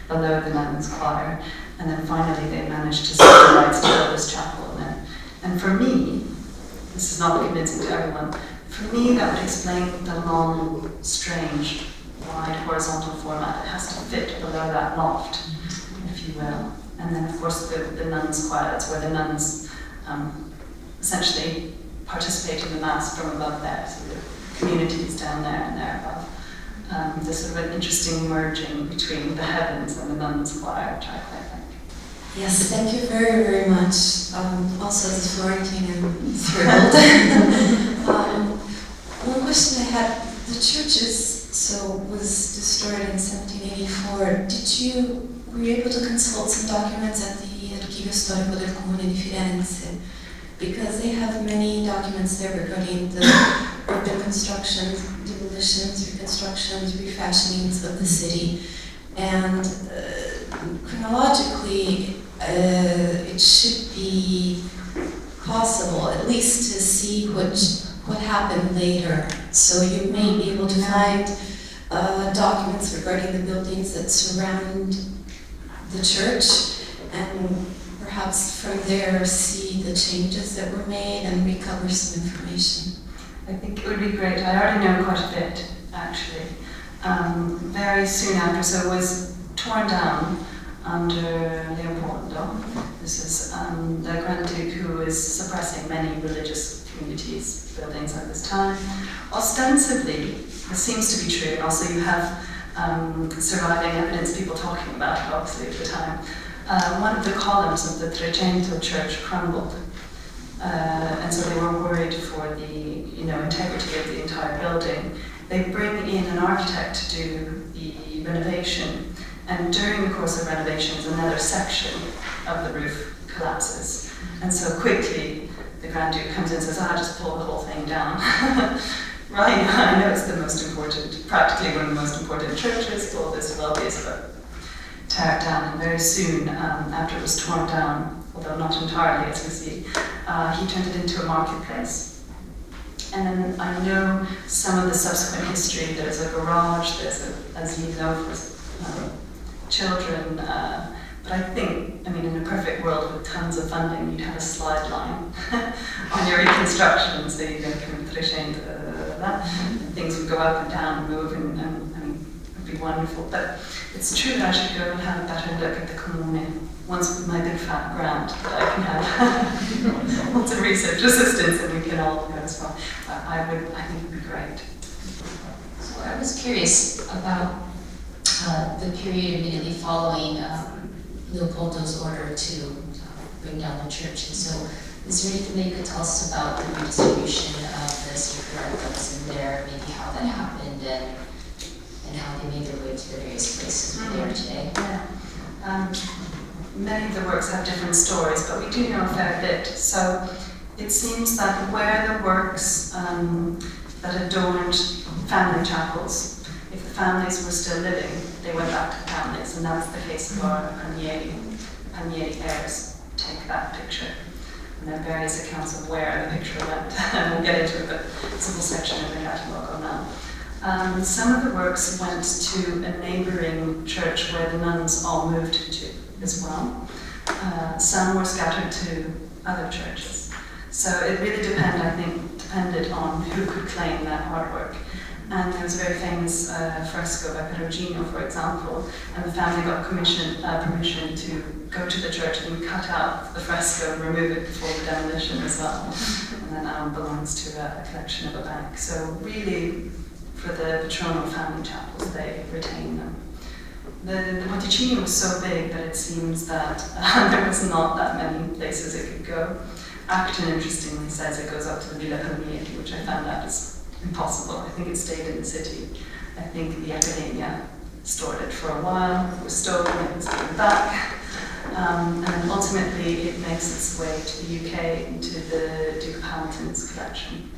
below the nun's choir. And then finally they managed to secure the rights to build this chapel in there. And for me, this is not convincing to everyone, for me that would explain the long, strange, wide horizontal format that has to fit below that loft, if you will. And then of course the nuns' choir, that's where the nuns essentially participate in the mass from above there. So the community is down there and there above. There's sort of an interesting merging between the heavens and the nuns' choir, which I quite like. Yes, thank you very, very much. Also as a Florentine, I'm thrilled. One question I had, the church was destroyed in 1784. Were you able to consult some documents at the Archivio Storico del Comune di Firenze? Because they have many documents there regarding the urban constructions, demolitions, reconstructions, refashionings of the city. And chronologically, it should be possible at least to see what happened later. So you may be able to find documents regarding the buildings that surround the church, and perhaps from there see the changes that were made and recover some information. I think it would be great. I already know quite a bit, actually. Very soon after, so it was torn down under Leopoldo. This is the Grand Duke who was suppressing many religious communities, buildings at this time. Ostensibly, this seems to be true, and also you have surviving evidence, people talking about it obviously at the time. One of the columns of the Trecento church crumbled, and so they were worried for the integrity of the entire building. They bring in an architect to do the renovation, and during the course of renovations, another section of the roof collapses. And so quickly, the Grand Duke comes in and says, just pull the whole thing down. Right, I know it's the most important, practically one of the most important churches, all this is obvious, but tear it down. And very soon, after it was torn down, although not entirely, as we see, he turned it into a marketplace. And then I know some of the subsequent history. There's a garage, as you know, for children. But I think, in a perfect world with tons of funding, you'd have a slide line on your reconstruction, so you go from that. Things would go up and down and move, and it would be wonderful. But it's true that I should go and have a better look at the Comune once with my big fat grant that I can have lots of research assistance, and we can all go as well. I think it would be great. So I was curious about the period immediately following Leopoldo's order to bring down the church. And so, is there anything that you could tell us about the redistribution of the sacred articles in there, maybe how that happened, and how they made their way to the various places where they are today? Yeah. Many of the works have different stories, but we do know a fair bit. So it seems that where the works that adorned family chapels, if the families were still living, they went back to the families, and that's the case of our Palmieri heirs. Take that picture. And there are various accounts of where the picture went, and we'll get into it, but it's a whole section of the catalogue on that. Some of the works went to a neighbouring church where the nuns all moved to as well. Some were scattered to other churches. So it really depended on who could claim that artwork. And there was a very famous fresco by Perugino, for example, and the family got permission to go to the church and cut out the fresco and remove it before the demolition as well. And that now belongs to a collection of a bank. So really, for the patronal family chapels, they retain them. The Botticini was so big that it seems that there was not that many places it could go. Acton, interestingly, says it goes up to the Villa Palmieri, which I found out is impossible. I think it stayed in the city. I think the Accademia stored it for a while. It was stolen, it was given back. And ultimately, it makes its way to the UK, into the Duke of Hamilton's collection.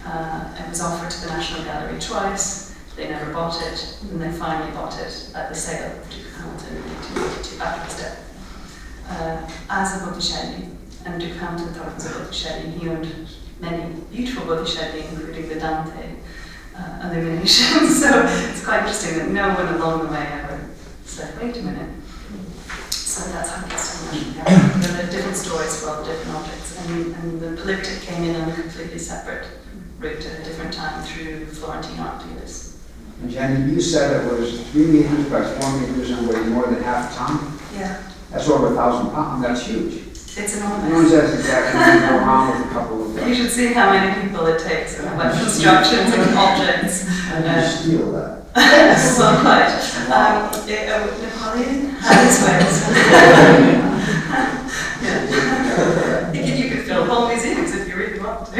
It was offered to the National Gallery twice. They never bought it, and they finally bought it at the sale of the Duke of Hamilton in 1882, after his death, as a Botticelli. And Duke of Hamilton thought it was a Botticelli, and he owned many beautiful Botticelli, including the Dante illuminations. So it's quite interesting that no one along the way ever said, wait a minute. So that's how it gets done. There are different stories for all the different objects, and the Polyptych came in on a completely separate route at a different time through Florentine art dealers. And Jenny, you said it was 3 meters by 4 meters and weighed more than half a ton? Yeah. That's over 1,000 pounds. That's huge. It's No one enormous. says exactly when you go around with a couple of You should see how many people it takes, and what constructions and objects. And you steal that. Yes, well, quite. Napoleon had his ways. Yeah. You could fill whole museums if you really want to.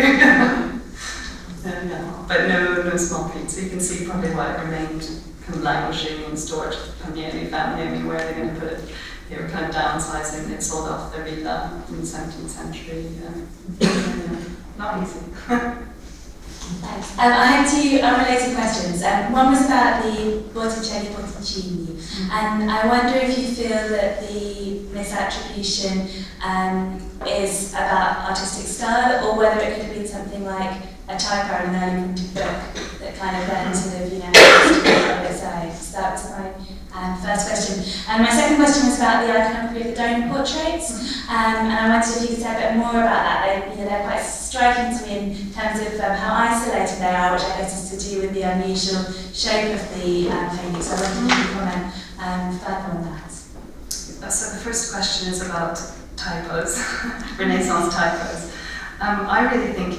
But no small feat. So you can see probably why it remained kind of languishing and stored Palmieri family. Where are they going to put it? They were kind of downsizing. They sold off their villa in the 17th century. Not easy. Thanks. I had two unrelated questions. One was about the Botticelli, and I wonder if you feel that the misattribution is about artistic style, or whether it could have been something like a typewriter in an early printed book that kind of then sort of, question was about the iconography of the donor portraits, and I wondered if you could say a bit more about that. They're quite striking to me in terms of how isolated they are, which I guess is to do with the unusual shape of the painting. So I wondered if you could comment further on that. So the first question is about typos, Renaissance typos. I really think,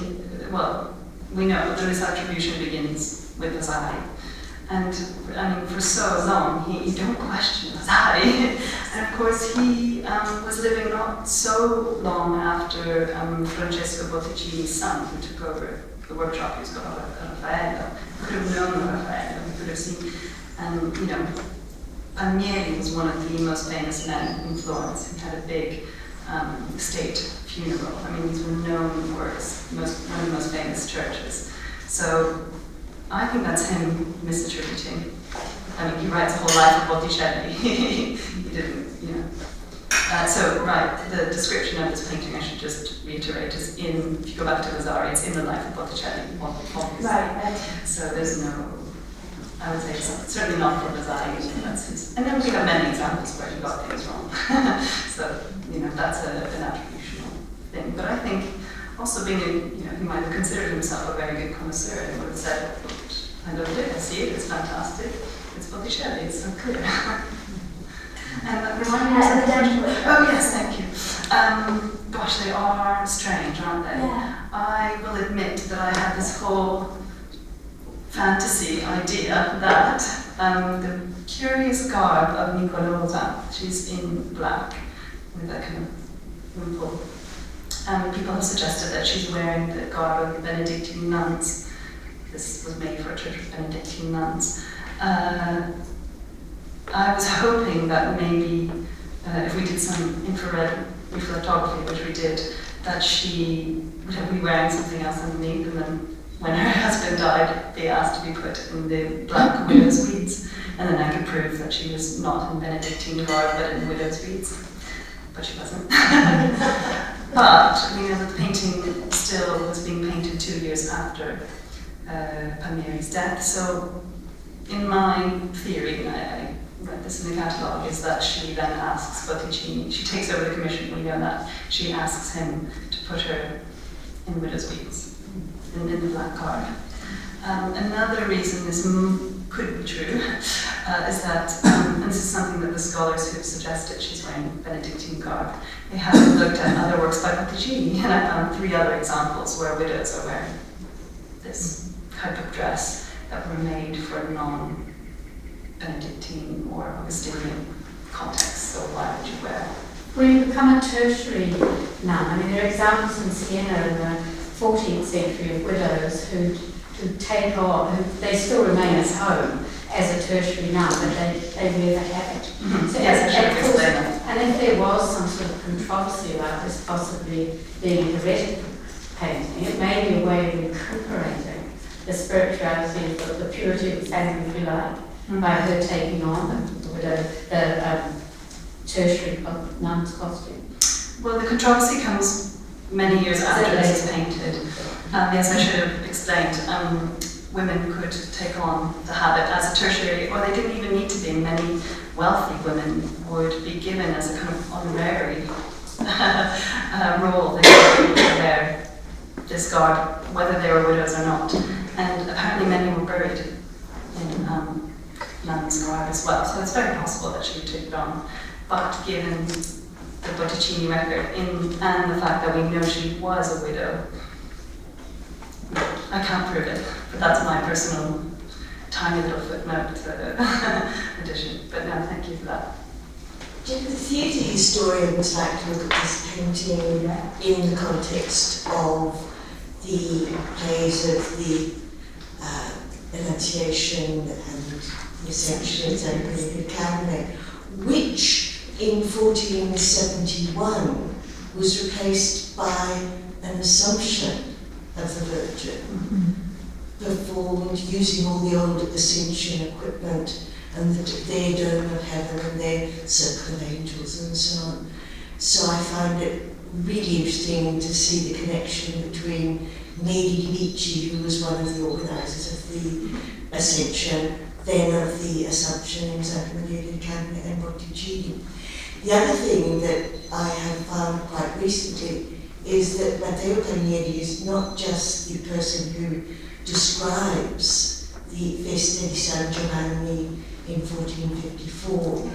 well, we know that this attribution begins with his eye. And I mean, for so long, you don't question his eye. And of course, he was living not so long after Francesco Botticini's son, who took over the workshop. He was called Raffaello. He could have known Raffaello, he could have seen, and you know, Palmieri was one of the most famous men in Florence. He had a big state funeral. I mean, these were known works, one of the most famous churches. So I think that's him misattributing. I mean, he writes a whole life of Botticelli. He didn't, you know. So, right, the description of this painting, I should just reiterate, is in, if you go back to Vasari, it's in the life of Botticelli, obviously. Right. So there's no, I would say it's certainly not for Vasari. That's his, and then we have many examples where he got things wrong. So, you know, that's an attributional thing. But I think also being, you know, he might have considered himself a very good connoisseur and would have said, I loved it, I see it, it's fantastic, it's Botticelli, it's so clear. And that reminds me of something. Oh yes, thank you. Gosh, they are strange, aren't they? Yeah. I will admit that I had this whole fantasy idea that the curious garb of Nicolosa, she's in black with that kind of wimple. People have suggested that she's wearing the garb of the Benedictine nuns. This was made for a church of Benedictine nuns. I was hoping that maybe if we did some infrared reflectography, which we did, that she would be wearing something else underneath, and then when her husband died, they asked to be put in the black widow's weeds, and then I could prove that she was not in Benedictine garb, but in widow's weeds. But she wasn't. But you know, the painting still was being painted 2 years after Palmieri's death. So, in my theory, I read this in the catalogue, is that she then asks Botticini, she takes over the commission, we know that, she asks him to put her in widow's weeds, in the black garb. Another reason this could be true is that, and this is something that the scholars who have suggested she's wearing Benedictine garb, they haven't looked at other works by Botticini, and I found 3 other examples where widows are wearing this type of dress that were made for a non-Benedictine or Augustinian context, so why would you wear? When you become a tertiary nun, I mean, there are examples in Siena in the 14th century of widows who take on, they still remain at home as a tertiary nun, but they wear the habit. Mm-hmm. So yes, I should have explained that. And if there was some sort of controversy about this possibly being a heretical painting, it may be a way of recuperating the spirituality, the purity of the family, if you like, by her taking on the tertiary nun's costume. Well, the controversy comes many years after this is painted. Yes, I should have explained. Women could take on the habit as a tertiary, or they didn't even need to be. Many wealthy women would be given as a kind of honorary role. They would wear this garb, whether they were widows or not. And apparently many were buried in nuns' garb as well. So it's very possible that she would take it on. But given the Botticini record and the fact that we know she was a widow, I can't prove it, but that's my personal tiny little footnote addition. But no, thank you for that. Do you think the theatre historians like to look at this painting in the context of the plays of the Annunciation and the Ascension and San Pier Maggiore, which in 1471 was replaced by an Assumption of the Virgin, performed using all the old Ascension equipment and their dome of heaven and their circle of angels and so on. So I find it really interesting to see the connection between Medici, who was one of the organisers of the Ascension, then of the Assumption in San Pier Maggiore and Botticini. The other thing that I have found quite recently is that Matteo Palmieri is not just the person who describes the Festa di San Giovanni in 1454.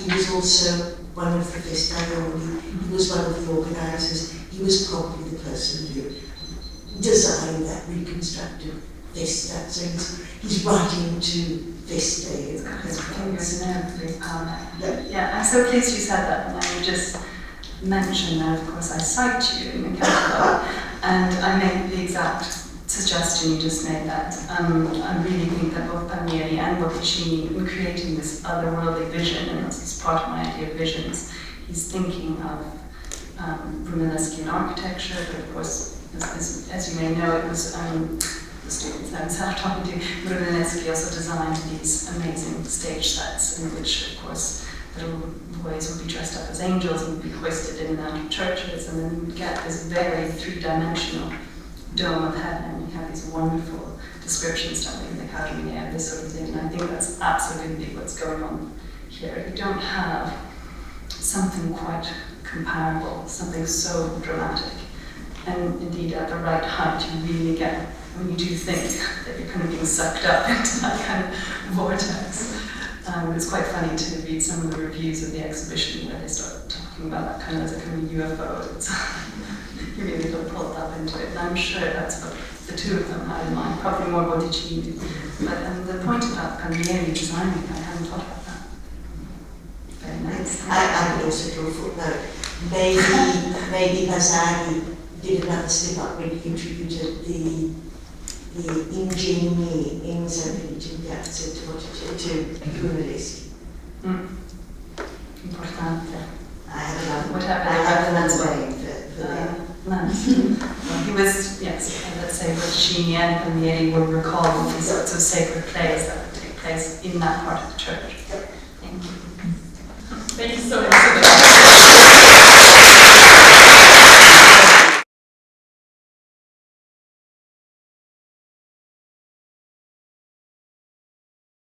He was also one of the Festaioli, he was one of the organisers, he was probably the person who designed that reconstructed Festa. So he's right into Festa. Yeah, I'm so pleased you said that. And I would just mention that, of course, I cite you in the catalogue, and I make the exact suggestion you just made, that I really think that both Palmieri and Botticini, in creating this otherworldly vision, and it's part of my idea of visions, he's thinking of Brunelleschian architecture, but of course, as you may know, it was the students I was talking to, Brunelleschi also designed these amazing stage sets in which, of course, little boys would be dressed up as angels and would be hoisted in and out of churches, and then you would get this very three-dimensional dome of heaven, and you have these wonderful descriptions done in the Curator, this sort of thing, and I think that's absolutely what's going on here. You don't have something quite comparable, something so dramatic, and indeed at the right height you really get, when you do think that you're kind of being sucked up into that kind of vortex. It's quite funny to read some of the reviews of the exhibition where they start talking about that kind of as a kind of UFO. It's you really got pulled up into it, and I'm sure that's what the two of them had in mind, probably more Botticini. But the point about Palmieri designing, I hadn't thought about that. Very nice. I would also draw a footnote. Maybe Vasari did another slip up when he contributed the ingegni in San Pier to Brunelleschi. Importante. I have Whatever another way for that. Nice. Well, he was, yes, let's say Botticini and Palmieri were recalled with these sorts of sacred plays that would take place in that part of the church. Thank you. Thank you so much.